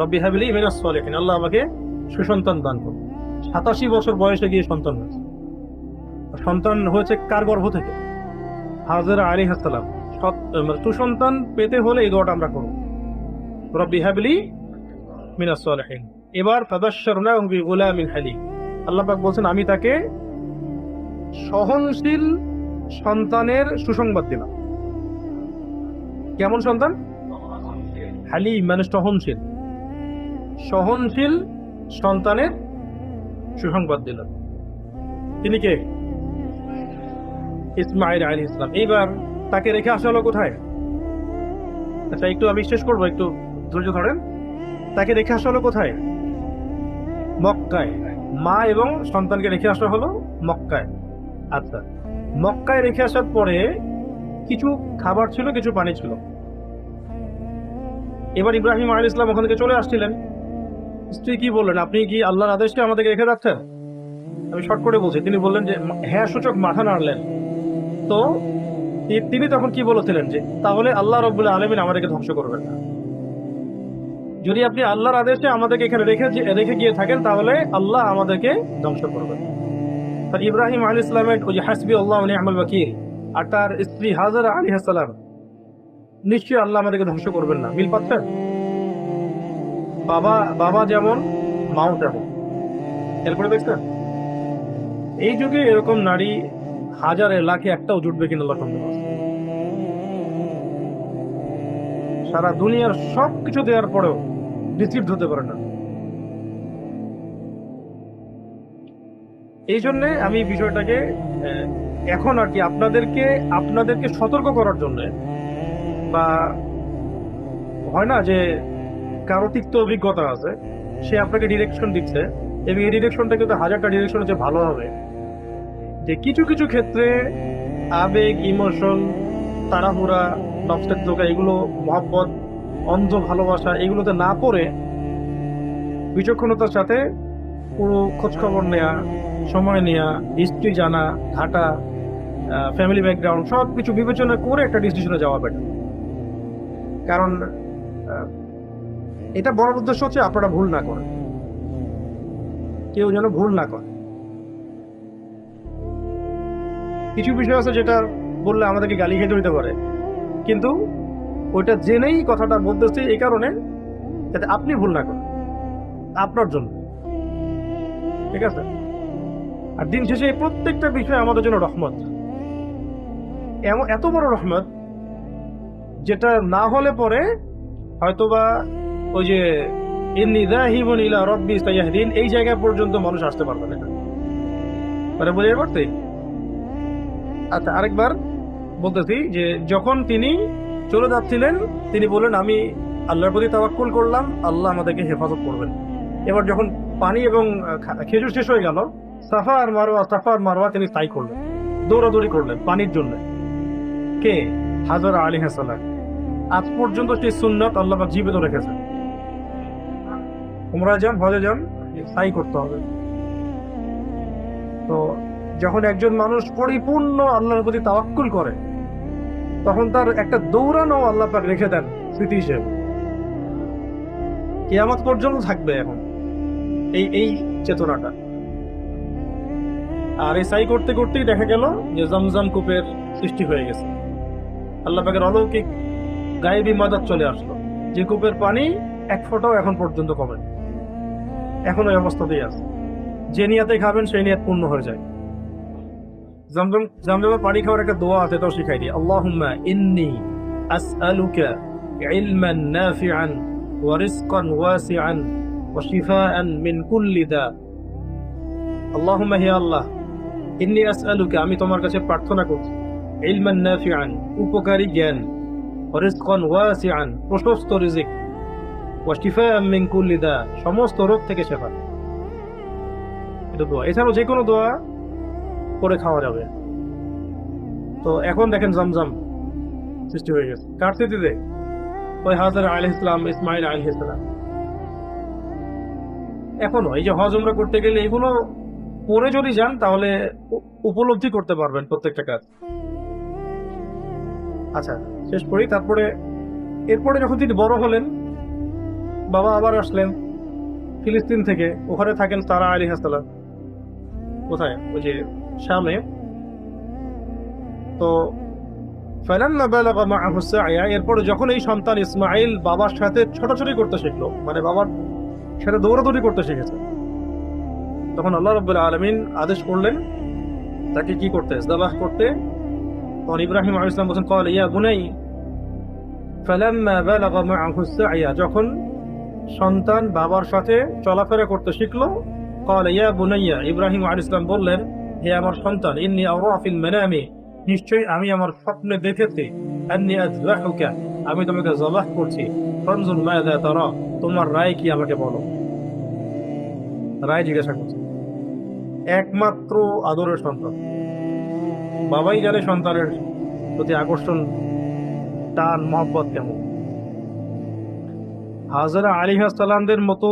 [SPEAKER 1] রব্বি হাবলি মিনাস সালিহিন, আল্লাহ আমাকে সুসন্তান দান করুন। 87 বছর বয়সে গিয়ে সন্তান হয়েছে। সন্তান হয়েছে কার গর্ভ থেকে? হাজেরা আলাইহিস সালাম। সুসন্তান পেতে হলে এই দোয়াটা আমরা করব, রব্বি হাবলি মিনাস সালিহিন। এবার ফাবাশশারনাহু বিগুলামিন হালিম, আল্লাহ পাক বলছেন আমি তাকে সহনশীল সন্তানের সুসংবাদ দিলাম। কেমন সন্তান? হালিম মানে সহনশীল, সহনশীল সন্তানের সুসংবাদ দিলাম। তিনি কে? ইসমাঈল আলাইহিস সালাম। এইবার তাকে রেখে আসা হলো কোথায়? আচ্ছা একটু আমি শেষ করবো, একটু ধৈর্য ধরেন। তাকে রেখে আসা হলো কোথায়? মক্কায়। মা এবং সন্তানকে রেখে আসা হলো মক্কায়। আচ্ছা, মক্কায় রেখে আসার পরে কিছু খাবার ছিল, কিছু পানি ছিল। এবার ইব্রাহিম আলাইহিস সালাম ওখান থেকে চলে আসছিলেন। স্ত্রী কি বললেন, আপনি কি আল্লাহর আদেশে আমাদেরকে রেখে যাচ্ছেন? আমি শর্ট করে বলছি, তিনি বললেন যে হ্যাঁ সূচক মাথা নাড়লেন। তো তিনি তখন কি বলেছিলেন যে তাহলে আল্লাহ রাব্বুল আলামিন আমাদেরকে ধ্বংস করবেন না। যদি আপনি আল্লাহর আদেশে আমাদেরকে এখানে রেখে গিয়ে থাকেন তাহলে আল্লাহ আমাদেরকে ধ্বংস করবেন। আর ইব্রাহিম আলাইহিস সালামের ওই যে হাসবি আল্লাহ ওয়া নি'মাল ওয়াকিল, আর তার স্ত্রী হাজেরা আলাইহিস সালাম, নিশ্চয়ই আল্লাহ আমাদেরকে ধ্বংস করবেন না। মিল পাচ্ছেন? বাবা যেমন, মাও তেমন। এরপরে দেখছেন এই যুগে এরকম নারী হাজারে লাখে একটাও জুটবে কিনা আল্লাহ সন্দেহ আছে। সারা দুনিয়ার সবকিছু দেওয়ার পরেও রিসিভড হতে পারে না। এই জন্যে আমি বিষয়টাকে এখন আর কি আপনাদেরকে সতর্ক করার জন্য, বা হয় না যে কারো তিক্ত অভিজ্ঞতা আছে, সে আপনাকে ডিরেকশন দিচ্ছে এবং এই ডিরেকশনটা কিন্তু হাজারটা ডিরেকশন হচ্ছে ভালো হবে, যে কিছু কিছু ক্ষেত্রে আবেগ, ইমোশন, তাড়াহুড়া, নফসের ধোঁকা, এগুলো মহব্বত, অন্ধ ভালোবাসা, এগুলোতে না পড়ে বিচক্ষণতার সাথে পুরো খোঁজখবর নেওয়া, সময় নেওয়া, হিস্ট্রি জানা, ঘাটা, ফ্যামিলি ব্যাকগ্রাউন্ড সব কিছু বিবেচনা করে একটা ডিসিশনে যাওয়া বেটার। কারণ এটা বড় উদ্দেশ্য হচ্ছে আপনারা ভুল না করেন, কেউ যেন ভুল না করে। কিছু বিষয় আছে যেটা বললে আমাদেরকে গালি খেতে হইতে পারে, কিন্তু ওইটা জেনেই কথাটা বলতেছি এই কারণে যাতে আপনি ভুল না করেন, আপনার জন্য। ঠিক আছে? আর দিন শেষে এই প্রত্যেকটা বিষয় আমাদের জন্য রহমত, এত বড় রহমত যেটা না হলে পরে হয়তোবা ওই যে ইন্নী যাহিবুন ইলা রাব্বি সায়াহদিন এই জায়গা পর্যন্ত মানুষ আসতে পারবে না। মানে বুঝতে পারতে? আচ্ছা আরেকবার বলতেছি যে যখন তিনি চলে যাচ্ছিলেন তিনি বললেন আমি আল্লাহর প্রতি তাওয়াক্কুল করলাম, আল্লাহ আমাদেরকে হেফাজত করবেন। এবার যখন পানি এবং খেজুর শেষ হয়ে গেল, সাফা আর মারওয়া তিনি তাই করলেন, দৌড়াদৌড়ি করলেন পানির জন্য। কে? হাজেরা আলাইহিস সালাম। আজ পর্যন্ত সেই সুন্নাত আল্লাহ পাক জীবিত রেখেছেন। উমরা যান, হজে যান, তাই করতে হবে। তো যখন একজন মানুষ পরিপূর্ণ আল্লাহর প্রতি তাওয়াক্কুল করে তখন তার একটা দৌড়ানো আল্লাহ পাক রেখে দেন স্মৃতি হিসেবে, কিয়ামত পর্যন্ত থাকবে এখন এই চেতনাটা। আর এই সাই করতে করতেই দেখা গেল যে জমজম কূপের সৃষ্টি হয়ে গেছে। আল্লাহ পাকের অলৌকিক গায়েবী মাদত চলে আসলো, যে কূপের পানি এক ফোঁটাও এখন পর্যন্ত কমে, এখন ওই অবস্থাতেই আছে। যে নিয়াতে খাবেন সেই নিয়াত পূর্ণ হয়ে যায়। জমজমের পানি খাওয়ার একটা দোয়া আছে, তাও শিখাই দিই। আল্লাহুম্মা ইন্নী আসআলুকা ইলমান নাফিআন ওয়া রিজকান ওয়াসিআন ওয়া শিফাআন মিন কুল্লি দা। আল্লাহুম্মা হে আল্লাহ, ইন্নী আসআলুকা আমি তোমার কাছে প্রার্থনা করছি, ইলমান নাফিআন, উপকারী জ্ঞান, রিজকান ওয়াসিআন, প্রশস্ত রিজিক, ওয়া শিফাআন মিন কুল্লি দা, সমস্ত রোগ থেকে শেফা। এটা দোয়া। এছাড়াও যে কোনো দোয়া করে খাওয়া যাবে। তো এখন দেখেন জমজম সৃষ্টি হয়ে গেছে কার স্মৃতিতে? ওই হাজর আলাইহিস সালাম, ইসমাইল আলাইহিস সালাম। এখনো এই যে হজ উমরা করতে গেলে এগুলো পরে যদি যান তাহলে উপলব্ধি করতে পারবেন প্রত্যেকটা কাজ। আচ্ছা, শেষ করি। এরপরে যখন তিনি বড় হলেন, বাবা আবার আসলেন ফিলিস্তিন থেকে, ওখানে থাকেন সারা আলাইহিস সালাম। কোথায়? ওই যে শামে। তো ফালাম্মা বালাগা মাআহু সা'য়া, এরপরে যখন এই সন্তান ইসমাইল বাবার সাথে ছোটাছুটি করতে শিখলো, মানে বাবার সাথে দৌড়াদৌড়ি করতে শিখেছে, তখন আল্লাহ রাব্বুল আলামিন আদেশ করলেন তাকে কি করতে? যাবাহ করতে। তখন ইব্রাহিম আলাইহিস সালাম বলেন, ক্বালা ইয়া বুনাই ফালাম্মা বালাগা মাআহু সা'য়া, যখন সন্তান বাবার সাথে চলাফেরা করতে শিখলো, ক্বালা ইয়া বুনাইয়া, ইব্রাহিম আলাইহিস সালাম বললেন, হে আমার সন্তান, ইন্নী আরা ফিল মানামি, নিশ্চয়ই আমি আমার স্বপ্নে দেখেছি, আন্নী আযবাহুকা, আমি তোমাকে জবাহ করছি, ফানজুর মাযা তারা, তোমার রায় কি আমাকে বলো। রায় জিজ্ঞাসা করছে। একমাত্র আদরের সন্তান, বাবাই জানে সন্তানের প্রতি আকর্ষণ, টান, মহব্বত কেমন। হাজরা আলাইহিস সালামদের মতো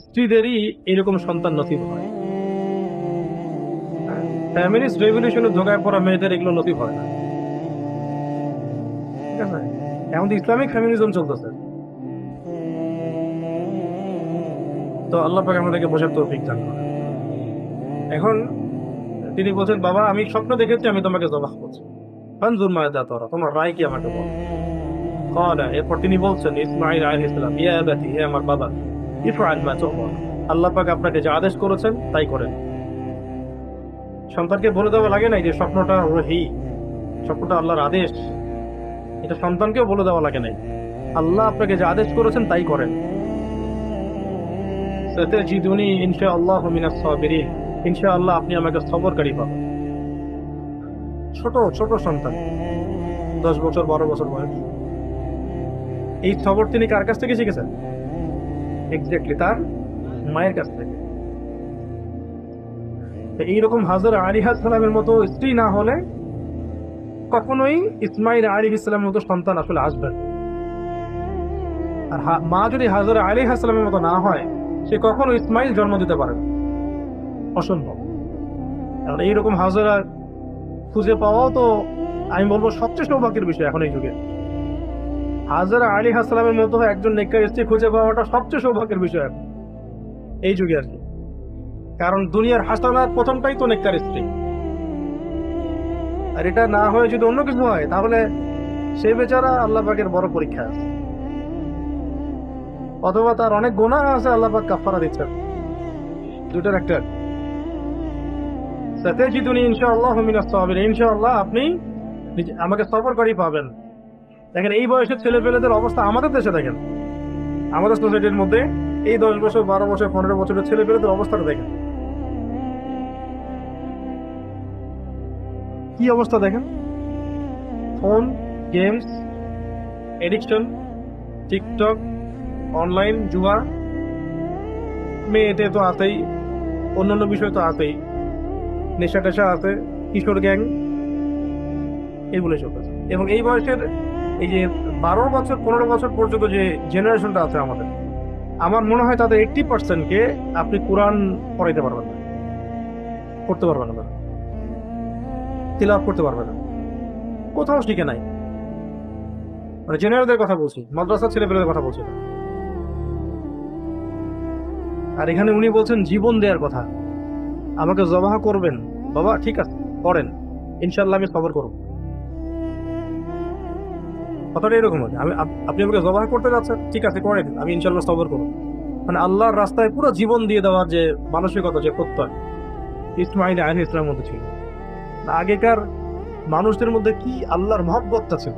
[SPEAKER 1] স্ত্রীদেরই এরকম সন্তান নসিব হয়। ফ্যামিলিস্ট রেভলিউশনে ধোকায় পড়া মেয়েদের এগুলো নসিব হয় না। ঠিক আছে? এখন ইসলামিক ফ্যামিলিজম চলতেছে। তো আল্লাহ পাক আমাদেরকে বোঝার তৌফিক দান করেন। এখন তিনি বলছেন, বাবা আমি স্বপ্ন দেখেছি আমি তোমাকে জবাহ করছি, ফানজুর মাযা তারা, তোমার রায় কি আমাকে বল। ক্বালা, এরপর তিনি বলছেন ইসমাঈল আলাইহিস সালাম, ইয়া আবাতি, হে আমার বাবা, ইফআল মা তু'মার, আল্লাহ পাক আপনাকে যা আদেশ করেছেন তাই করেন। সন্তানকে বলে দেওয়া লাগে নাই যে স্বপ্নটা ওহী, স্বপ্নটা আল্লাহর আদেশ, এটা সন্তানকেও বলে দেওয়া লাগে নাই। আল্লাহ আপনাকে যা আদেশ করেছেন তাই করেন। সাতাজিদুনি ইনশাআল্লাহু মিনাস সাবিরিন, ইনশাআল্লাহ আপনি আমাকে সবরকারী পাবেন। ছোট ছোট সন্তান, 10 বছর 12 বছর বয়স। এই সবর তিনি কার কাছ থেকে শিখেছেন? এক্স্যাক্টলি তার মায়ের কাছ থেকে। এইরকম হাজরা আলাইহিস সালামের মতো স্ত্রী না হলে কখনোই ইসমাঈল আলাইহিস সালামের মতো সন্তান আসলে আসবে না। আর মা যদি হাজরা আলাইহিস সালামের মতো না হয়, সে কখনো ইসমাঈল জন্ম দিতে পারে না, অসম্ভব। কারণ এইরকম হাজরা খুঁজে পাওয়াও তো আমি বলবো সবচেয়ে সৌভাগ্যের বিষয় এখন এই যুগে। হাজরা আলাইহিস সালামের মতো একজন নেককার স্ত্রী খুঁজে পাওয়াটা সবচেয়ে সৌভাগ্যের বিষয় এই যুগে আর কি। কারণ দুনিয়ার হাসানাত প্রথমটাই তো নেককার স্ত্রী। আর এটা না হয়ে যদি অন্য কিছু হয় তাহলে সে বেচারা আল্লাহ পাকের বড় পরীক্ষা আছে, অথবা তার অনেক গুনাহ আছে, আল্লাহ পাক কাফারা দিচ্ছেন। দুটার একটা। সাতাজিদুনি ইনশাআল্লাহু মিনাস সাবিরিন, ইনশাআল্লাহ আপনি আমাকে সবরকারী পাবেন। দেখেন এই বয়সের ছেলেপেলেদের অবস্থা আমাদের দেশে দেখেন, আমাদের সোসাইটির মধ্যে এই 10 বছর 12 বছর 15 বছরের ছেলেপেলেদের অবস্থাটা দেখেন, কি অবস্থা দেখেন। Phone, games, addiction, TikTok, online জুয়া, মেয়েতে তো আছেই, অন্যান্য বিষয় তো আছেই, নেশা টেশা আছে, কিশোর গ্যাং, এগুলো সব আছে। এবং এই বয়সের এই যে 12 বছর 15 বছর পর্যন্ত যে জেনারেশনটা আছে আমাদের, আমার মনে হয় তাদের 80%কে আপনি কোরআন পড়াইতে পারবেন না, পড়তে পারবেন না, তিলাওয়াত করতে পারবেন না, কোথাও শিখে নাই। মানে জেনারেলদের কথা বলছি, মাদ্রাসার ছেলেপেলেদের কথা বলছি না। আর এখানে উনি বলছেন জীবন দেওয়ার কথা, আমাকে জবাহ করবেন বাবা, ঠিক আছে করেন, ইনশাআল্লাহ আমি সবর করব। কথাটা এরকম হবে, আপনি আমাকে জবাহ করতে যাচ্ছেন, ঠিক আছে করেন, আমি ইনশাআল্লাহ সবর করব। মানে আল্লাহর রাস্তায় পুরো জীবন দিয়ে দেওয়ার যে মানসিকতা, যে প্রত্যয় ইসমাঈল আলাইহিস সালামের মধ্যে ছিল। আগেকার মানুষদের মধ্যে কি আল্লাহর মহব্বতটা ছিল,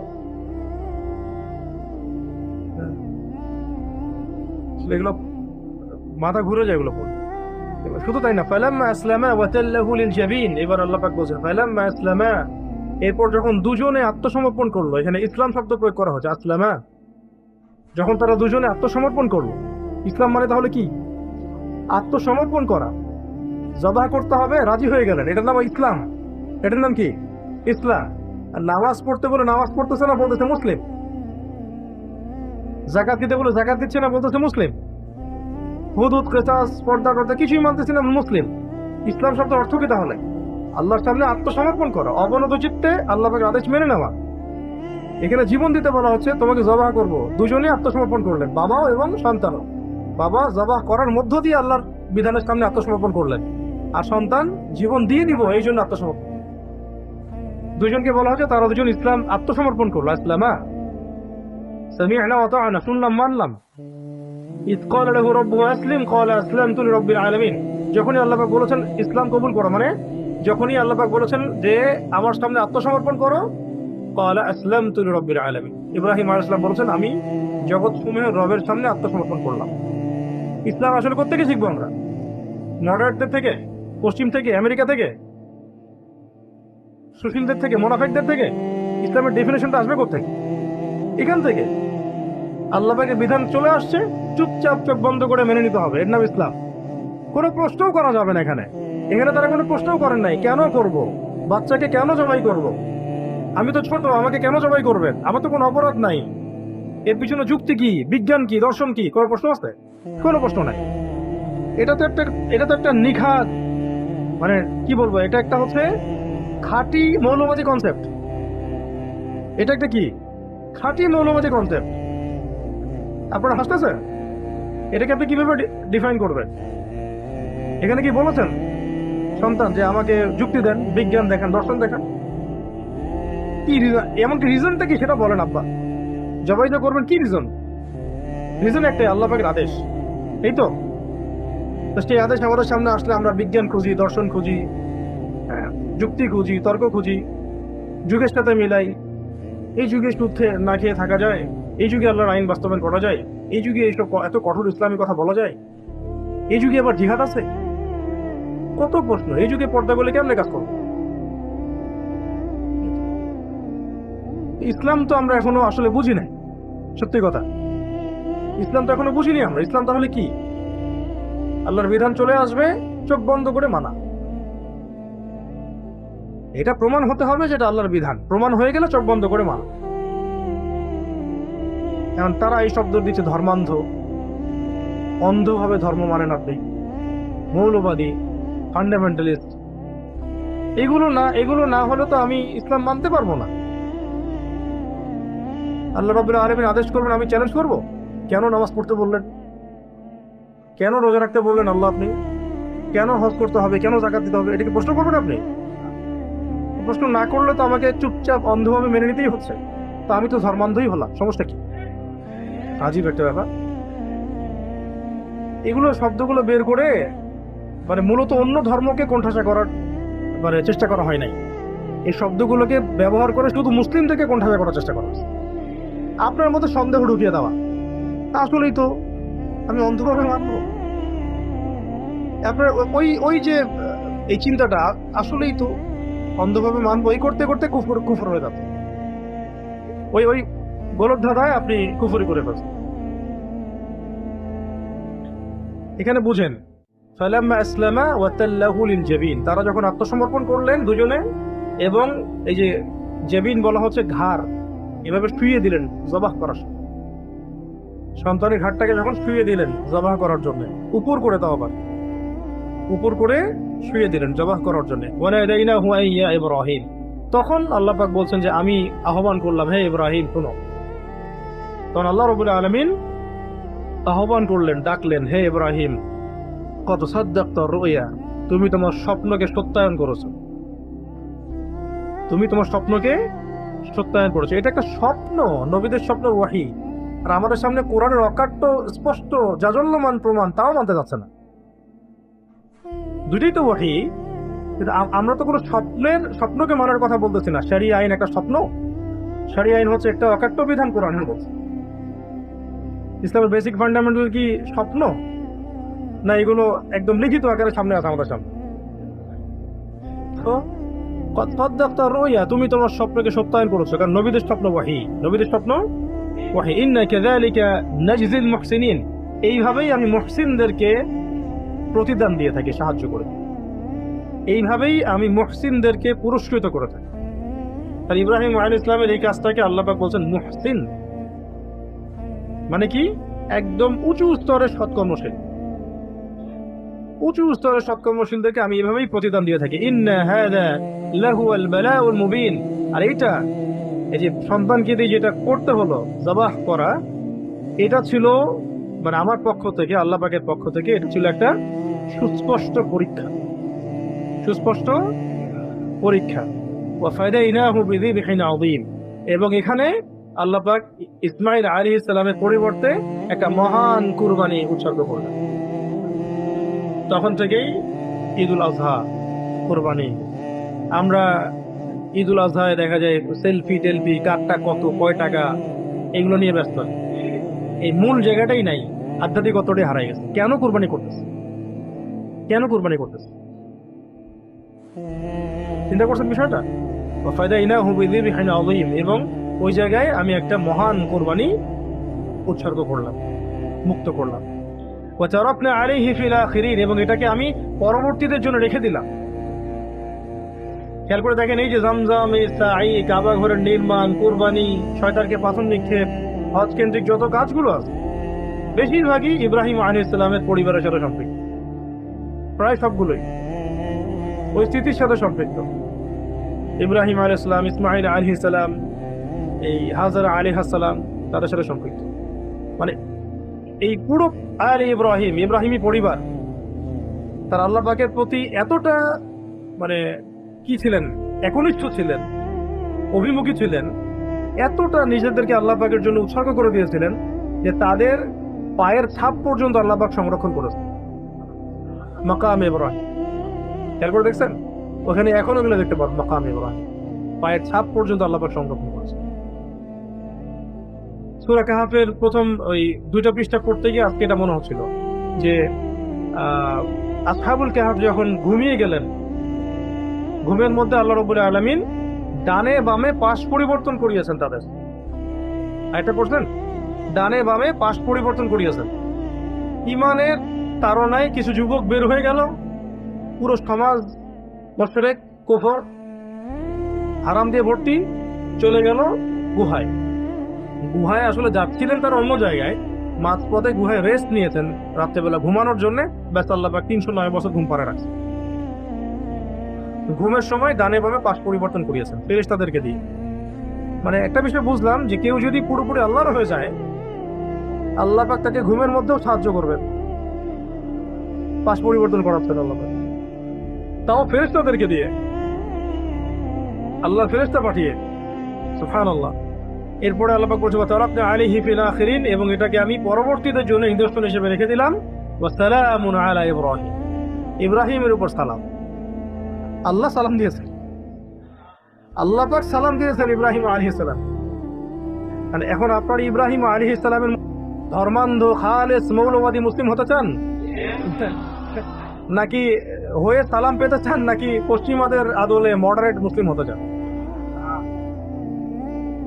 [SPEAKER 1] এগুলো মাথা ঘুরে যায় এগুলো পড়ে। শুধু তাই না, ফালাম্মা আসলামা ওয়া তাল্লাহু লিল জাবিন, এবার আল্লাহ পাক বলেন ফালাম্মা আসলামা, এরপর যখন দুজনে আত্মসমর্পণ করলো, এখানে ইসলাম শব্দ প্রয়োগ করা হচ্ছে, আসলামা। যখন তারা দুজনে আত্মসমর্পণ করলো, ইসলাম মানে তাহলে কি? আত্মসমর্পণ করা। জবাহ করতে হবে, রাজি হয়ে গেলেন, এটার নাম ইসলাম। এটার নাম কি? ইসলাম। আর নামাজ পড়তে বলে নামাজ পড়তেছে না, বলতেছে মুসলিম। জাকাত দিতে বলে জাকাত দিচ্ছে না, বলতেছে মুসলিম। হুদুদ কেসাস পর্দা টর্দা কিছুই মানতেছি না, মুসলিম। ইসলাম শব্দ অর্থ কি তাহলে? আল্লাহর সামনে আত্মসমর্পণ করা, অবনত চিত্তে আল্লাহ পাকের আদেশ মেনে নেওয়া। এখানে জীবন দিতে বলা হচ্ছে, তোমাকে জবাহ করব। দুজনেই আত্মসমর্পণ করলেন, বাবাও এবং সন্তানও। বাবা জবাহ করার মধ্য দিয়ে আল্লাহর বিধানের সামনে আত্মসমর্পণ করলেন, আর সন্তান জীবন দিয়ে দিব এই জন্য আত্মসমর্পণ। দুজনকে বলা হচ্ছে তারা দুজন ইসলাম আত্মসমর্পণ করলো। ইসলামা সামি'না ওয়া আতা'না, শুনলাম মানলাম। ইয ক্বালা লাহু রাব্বুহু আসলিম ক্বালা আসলামতু লিরাব্বিল আলামিন। যখনই আল্লাহ পাক বলেছেন ইসলাম কবুল করো, মানে যখনই আল্লাহ পাক বলেছেন যে আমার সামনে আত্মসমর্পণ করো, ক্বালা আসলামতু লিরাব্বিল আলামিন, ইব্রাহিম আলাইহিস সালাম বলেছেন আমি জগৎ সমূহের রবের সামনে আত্মসমর্পণ করলাম। ইসলাম আসলে কোত্থেকে শিখবো আমরা? মডারেটদের থেকে? পশ্চিম থেকে? আমেরিকা থেকে? সুশীলদের থেকে? মোনাফেকদের থেকে? ইসলামের ডেফিনেশনটা আসবে কোত্থেকে? এখান থেকে। আল্লাহ পাকের বিধান চলে আসছে, চুপচাপ চোখ বন্ধ করে মেনে নিতে হবে, এর নাম ইসলাম। কোনো প্রশ্নও করা যাবে না এখানে। এখানে তারা কোনো প্রশ্নও করেন নাই, কেন করব? বাচ্চাকে কেন জবাই করব? আমি তো ছোট, আমাকে কেন জবাই করবেন? আমার তো কোনো অপরাধ নাই। এর পিছনে যুক্তি কি, বিজ্ঞান কি, দর্শন কি, কোনো প্রশ্ন আছে? কোনো প্রশ্ন নাই। এটা তো একটা নিখাত, মানে কি বলবো, এটা একটা হচ্ছে খাঁটি মৌলবাদী কনসেপ্ট। এটা একটা কি খাঁটি মৌলবাদী কনসেপ্ট। আপনারা হাসতেছেন, এটাকে আপনি কিভাবে ডিফাইন করবেন? এখানে কি বলেছেন সন্তান যে আমাকে যুক্তি দেন, বিজ্ঞান দেখান, দর্শন দেখান? কি রিজন? এমনকি রিজনটা কি সেটা বলেন। আব্বা জবাই তো করবেন, কি রিজন? রিজন একটাই, আল্লাহ পাকের আদেশ। এই তো সেই আদেশ আমাদের সামনে আসলে আমরা বিজ্ঞান খুঁজি, দর্শন খুঁজি, যুক্তি খুঁজি, তর্ক খুঁজি, যুগের সাথে মিলাই। এই যুগে সুদ না খেয়ে থাকা যায়? এই যুগে আল্লাহর আইন বাস্তবায়ন করা যায়? এই যুগে এইসব এত কঠোর ইসলামী কথা বলা যায়? এই যুগে আবার জিহাদ আছে? কত প্রশ্ন। এই যুগে পর্দা বলে কেমনে কাজ করবো? ইসলাম তো আমরা এখনো আসলে বুঝি নাই, সত্যি কথা। ইসলাম তো এখনো বুঝিনি আমরা। ইসলাম তাহলে কি? আল্লাহর বিধান চলে আসবে, চোখ বন্ধ করে মানা। এটা প্রমাণ হতে হবে যেটা আল্লাহর বিধান, প্রমাণ হয়ে গেলে চোখ বন্ধ করে মানা। এখন তারা এই শব্দ দিচ্ছে ধর্মান্ধ, অন্ধভাবে ধর্ম মানেন আপনি, মৌলবাদী, ফান্ডামেন্টালিস্ট। এগুলো না হলে তো আমি ইসলাম মানতে পারবো না। আল্লাহ রাব্বুল আলামিন আদেশ করবেন, আমি চ্যালেঞ্জ করব। কেন নামাজ পড়তে বললেন? কেন রোজা রাখতে বললেন আল্লাহ আপনি? কেন হজ করতে হবে, কেন যাকাত দিতে হবে? এটাকে প্রশ্ন করবেন আপনি? প্রশ্ন না করলে তো আমাকে চুপচাপ অন্ধভাবে মেনে নিতেই হচ্ছে। তো আমি তো ধর্মান্ধই হলাম, সমস্যা কি? আজীব একটা ব্যাপার। এগুলো শব্দগুলো বের করে মানে মূলত অন্য ধর্মকে কোণঠাসা করার মানে চেষ্টা করা হয় নাই। এই শব্দগুলোকে ব্যবহার করে শুধু মুসলিমদেরকে কোণঠাসা করার চেষ্টা করা হচ্ছে। আপনার মধ্যে সন্দেহ ঢুকিয়ে দেওয়া, আসলেই তো আমি অন্ধভাবে মানবো। আপনার ওই যে এই চিন্তাটা, আসলেই তো অন্ধভাবে মানবো, এই করতে করতে কুফর হয়ে যাচ্ছে। ওই গোলক ধাঁধায় আপনি কুফরি করে ফেলছেন। এখানে বুঝেন, ফালাম্মা আসলামা ওয়া তাল্লাহু লিল জাবিন, তারা যখন আত্মসমর্পণ করলেন দুজনে, এবং এই যে জাবিন বলা হচ্ছে ঘাড়, এভাবে শুইয়ে দিলেন জবাহ করার সময়। সন্তানের ঘাটটাকে যখন শুইয়ে দিলেন জবাহ করার জন্য, উপর করে, তাও আবার উপর করে শুইয়ে দিলেন জবাহ করার জন্য। ওয়ানাদাইনাহু আইয়া ইব্রাহিম, তখন আল্লাহ পাক বলছেন যে আমি আহ্বান করলাম, হে ইব্রাহিম শোনো। তখন আল্লাহ রাব্বুল আলামিন আহ্বান করলেন, ডাকলেন, হে ইব্রাহিম কদ সাদ্দাকতা রুয়া, তুমি তোমার স্বপ্নকে সত্যায়ন করেছো। তুমি তোমার স্বপ্নকে সত্যায়ন করেছো। এটা একটা স্বপ্ন, নবীদের স্বপ্ন ওয়াহি। আর আমাদের সামনে কোরআনের অকাট্য স্পষ্ট জাজল্যমান প্রমাণ, তাও মানতে যাচ্ছে না। দুটোই তো ওয়াহি, কিন্তু আমরা তো কোনো স্বপ্নকে মানার কথা বলতেছি না। শরিয়া আইন একটা স্বপ্ন? শরিয়া আইন হচ্ছে একটা অকাট্য বিধান কোরআনের বলছে। ইসলামের বেসিক ফান্ডামেন্টাল কি স্বপ্ন? না এগুলো একদম লিখিত আকারে সামনে আছে আমাদের সামনে? তো কদ সাদ্দাকতা রুয়া, তুমি তোমার স্বপ্নকে সত্যায়ন করেছো, কারণ নবীদের স্বপ্ন ওয়াহি, নবীদের স্বপ্ন ওয়াহি। ইন্না কাযালিকা নাজজিল মুহসিনিন, এইভাবেই আমি মুহসিনদেরকে প্রতিদান দিয়ে থাকি, সাহায্য করে, এইভাবেই আমি মুহসিনদেরকে পুরস্কৃত করে থাকি। আর ইব্রাহিম আলাইহিস সালামের এই কাজটাকে আল্লাহ পাক বলছেন মুহসিন, মানে কি একদম উঁচু স্তরের সৎকর্মশীল, উঁচু স্তরের সৎকর্মশীলদেরকে আমি এভাবেই প্রতিদান দিয়ে থাকি। ইন্না হাযা লাহুয়াল বালাউল মুবিন, আর এইটা, এই যে সন্তানকে দিয়ে যেটা করতে হলো জবাহ করা, এটা ছিল মানে আমার পক্ষ থেকে, আল্লাহ পাকের পক্ষ থেকে এটা ছিল একটা সুস্পষ্ট পরীক্ষা, সুস্পষ্ট পরীক্ষা। ওয়া ফাদাইনাহু বিযিবহিন আযীম, এবং এখানে আল্লাহ পাক ইসমাঈল আলাইহিস সালামের পরিবর্তে একটা মহান কুরবানি উৎসর্গ করলেন। তখন থেকেই ঈদুল আজহা, কুরবানি। আমরা ঈদুল আজহায় দেখা যায় সেলফি টেলফি, কারটা কত, কয় টাকা, এগুলো নিয়ে ব্যস্ত। এই মূল জায়গাটাই নাই, আধ্যাত্মিকতাটাই হারাই গেছে। কেন কুরবানি করতেছে, কেন কুরবানি করতেছে, চিন্তা করছেন বিষয়টা? ফাদাইনাহু বিযিবহিন আযীম, এবং ওই জায়গায় আমি একটা মহান কুরবানি উৎসর্গ করলাম, মুক্ত করলাম। ওয়া তারাকনা আলাইহি ফিল আখিরিন, এবং এটাকে আমি পরবর্তীদের জন্য রেখে দিলাম। খেয়াল করে দেখেন, এই যে জমজম, এই সাঈ, কাবা ঘরের নির্মাণ, কুরবানি, শয়তানকে পাথর নিক্ষেপ, হজ কেন্দ্রিক যত কাজগুলো আছে, বেশিরভাগই ইব্রাহিম আলাইহিস সালামের পরিবারের সাথে সম্পৃক্ত, প্রায় সবগুলোই ওই স্থিতির সাথে সম্পৃক্ত। ইব্রাহিম আলাইহিস সালাম, ইসমাঈল আলাইহিস সালাম, এই হাজারা আলাইহিস সালাম, তাদের সাথে সম্পৃক্ত। মানে এই পুরো আলে ইব্রাহিম, ইব্রাহিমী পরিবার, তার আল্লাহ পাকের প্রতি এতটা মানে কি ছিলেন, একনিষ্ঠ ছিলেন, অভিমুখী ছিলেন, এতটা নিজেদেরকে আল্লাহ পাকের জন্য উৎসর্গ করে দিয়েছিলেন যে তাদের পায়ের ছাপ পর্যন্ত আল্লাহ পাক সংরক্ষণ করেছেন। মাকাম ইব্রাহিম, খেয়াল করে দেখছেন, ওখানে এখনো গেলে দেখতে পাবেন মাকাম ইব্রাহিম, পায়ের ছাপ পর্যন্ত আল্লাহ পাক সংরক্ষণ করেছেন। সূরা কাহাফের প্রথম ওই 2টা পৃষ্ঠা পড়তে গিয়ে আজকে এটা মনে হচ্ছিল যে আসহাবুল কাহাফ যখন ঘুমিয়ে গেলেন, ঘুমের মধ্যে আল্লাহ রাব্বুল আলামিন ডানে বামে পাশ পরিবর্তন করিয়েছেন তাদের। এটা পড়ছেন? ডানে বামে পাশ পরিবর্তন করিয়েছেন। ইমানের তাড়নায় কিছু যুবক বের হয়ে গেল, পুরো সমাজ মুশরিক, কুফর, হারাম দিয়ে ভর্তি, চলে গেল গুহায়। গুহায় আসলে যাচ্ছিলেন তারা অন্য জায়গায়, মাঝপথে গুহায় রেস্ট নিয়েছেন রাত্রেবেলা ঘুমানোর জন্য। ব্যাস আল্লাহ পাক 309 বছর ঘুম পাড়ে রাখছে। ঘুমের সময় ডানে বামে পাশ পরিবর্তন করিয়েছেন ফেরেশতাদেরকে দিয়ে। মানে একটা বিষয় বুঝলাম যে কেউ যদি পুরোপুরি আল্লাহর হয়ে যায়, আল্লাহ পাক তাকে ঘুমের মধ্যেও সাহায্য করবেন, পাশ পরিবর্তন করাচ্ছেন আল্লাহ পাক, তাও ফেরেশতাদেরকে দিয়ে, আল্লাহ ফেরেশতা পাঠিয়ে। সুবহানাল্লাহ। এরপরে আল্লাহ পাক বলছেন ওয়া তারাকনা আলাইহি ফিল আখিরিন, এবং এটাকে আমি পরবর্তীদের জন্য নিদর্শন হিসেবে রেখে দিলাম। ওয়া সালামুন আলা ইব্রাহিম, ইব্রাহিমের উপর সালাম। আল্লাহ সালাম দিয়েছেন, আল্লাহ পাক সালাম দিয়েছেন ইব্রাহিম আলাইহিস সালাম। মানে এখন আপনার ইব্রাহিম আলাইহিস সালামের ধর্মান্ধ খালেস মৌলবাদী মুসলিম হতে চান, নাকি হয়ে সালাম পেতে চান, নাকি পশ্চিমাদের আদলে মডারেট মুসলিম হতে চান?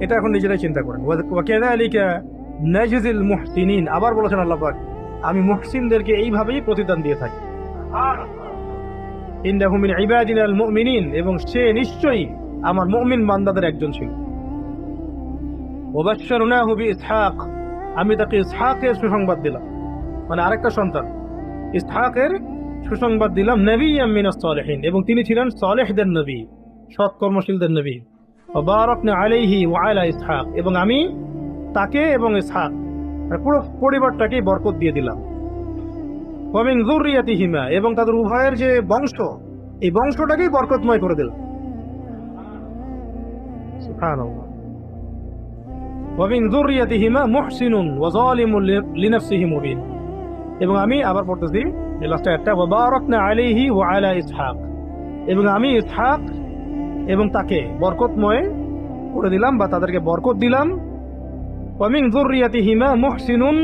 [SPEAKER 1] এটা এখন নিজেরাই চিন্তা করেন। ওয়া কাযালিকা নাজজিল মুহসিনিন, আবার বলেছেন আল্লাহ পাক আমি মুহসিনদেরকে এইভাবেই প্রতিদান দিয়ে থাকি। ইন্নাহু মিন ইবাদিনাল মুমিনিন, এবং সে নিশ্চয়ই আমার মুমিন বান্দাদের একজন ছিল। ওয়া বাশশারনাহু বিইসহাক, আমি তাকে ইসহাকের সুসংবাদ দিলাম, মানে আরেকটা সন্তান ইসহাকের সুসংবাদ দিলাম। নবিয়্যাম মিনাস সালিহিন, এবং তিনি ছিলেন সালেহদের নবী, সৎ কর্মশীলদের নবী। ওয়া বারাকনা আলাইহি ওয়া আলা ইসহাক, এবং আমি তাকে এবং ইসহাক পুরো পরিবারটাকে বরকত দিয়ে দিলাম। ওয়া মিন যুররিয়াতিহিমা, এবং তাদের উভয়ের যে বংশ, এই বংশটাকেই বরকতময় করে দিলাম। সুবহানাল্লাহ। ওয়া মিন যুররিয়াতিহিমা মুহসিনুন ওয়া যালিমুন লিনাফসিহি মুবিন, এবং আমি আবার পড়তেছি এই লাস্টে একটা, ওয়া বারাকনা আলাইহি ওয়া আলা ইসহাক, এবং আমি ইসহাক এবং তাকে বরকতময় করে দিলাম বা তাদেরকে বরকত দিলাম। ওয়া মিন যুররিয়াতিহিমা মুহসিনুন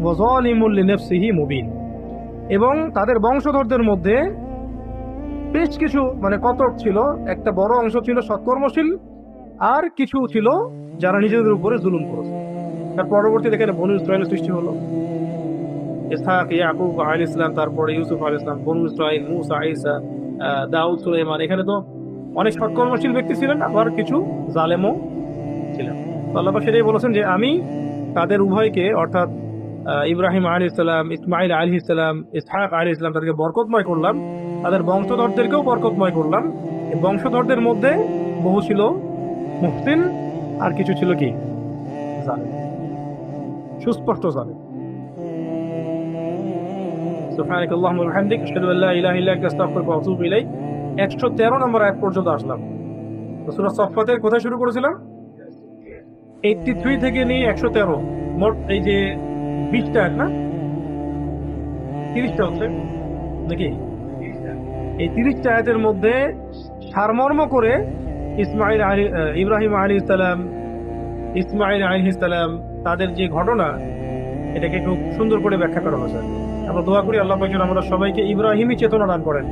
[SPEAKER 1] ওয়া যালিমুন লিনাফসিহি মুবিন, এবং তাদের বংশধরদের মধ্যে বেশ কিছু মানে কতক ছিল, একটা বড় অংশ ছিল সৎকর্মশীল, আর কিছু ছিল যারা নিজেদের উপরে জুলুম করেছে। তার পরবর্তীতে এখানে বনু ইসরায়েলের সৃষ্টি হলো, ইসহাক, ইয়াকুব আলাইহিস সালাম, তারপরে ইউসুফ আলাইহিস সালাম, বনু ইসরাইল, মুসা, ঈসা, দাউদ, সুলাইমান। এখানে তো অনেক সৎকর্মশীল ব্যক্তি ছিলেন, আবার কিছু জালেমও ছিলেন। তো আল্লাহ পাক সেটাই বলেছেন যে আমি তাদের উভয়কে, অর্থাৎ ইব্রাহিম আলাইহিস সালাম, ইসমাইল আলাইহিস সালাম, ইসহাক আলাইহিস সালাম, তাদেরকে বরকতময় করলাম, তাদের বংশধরদেরকেও বরকতময় করলাম। এই বংশধরদের মধ্যে বহু ছিল মুহসিন, আর কিছু ছিল কি জালেম, সুস্পষ্ট জালেম। সুবহানাক আল্লাহুম্মা ওয়া বিহামদিক, আশহাদু আল্লা ইলাহা ইল্লা আনতা, আস্তাগফিরুকা ওয়া আতুবু ইলাইক। 113 নম্বর আয়াত পর্যন্ত আসলাম। সূরা সাফফাতের কোথায় শুরু করেছিলাম? 83 থেকে নিয়ে 113, মোট এই যে 20টা আয়াত না, 30টা হচ্ছে নাকি? এই 30টা আয়াতের মধ্যে সারমর্ম করে ইব্রাহিম আলাইহিস সালাম, ইসমাইল আলাইহিস সালাম, তাদের যে ঘটনা, এটাকে খুব সুন্দর করে ব্যাখ্যা করা হয়েছে। আমরা দোয়া করি আল্লাহ পাক যেন আমরা সবাইকে ইব্রাহিমী চেতনা দান করেন।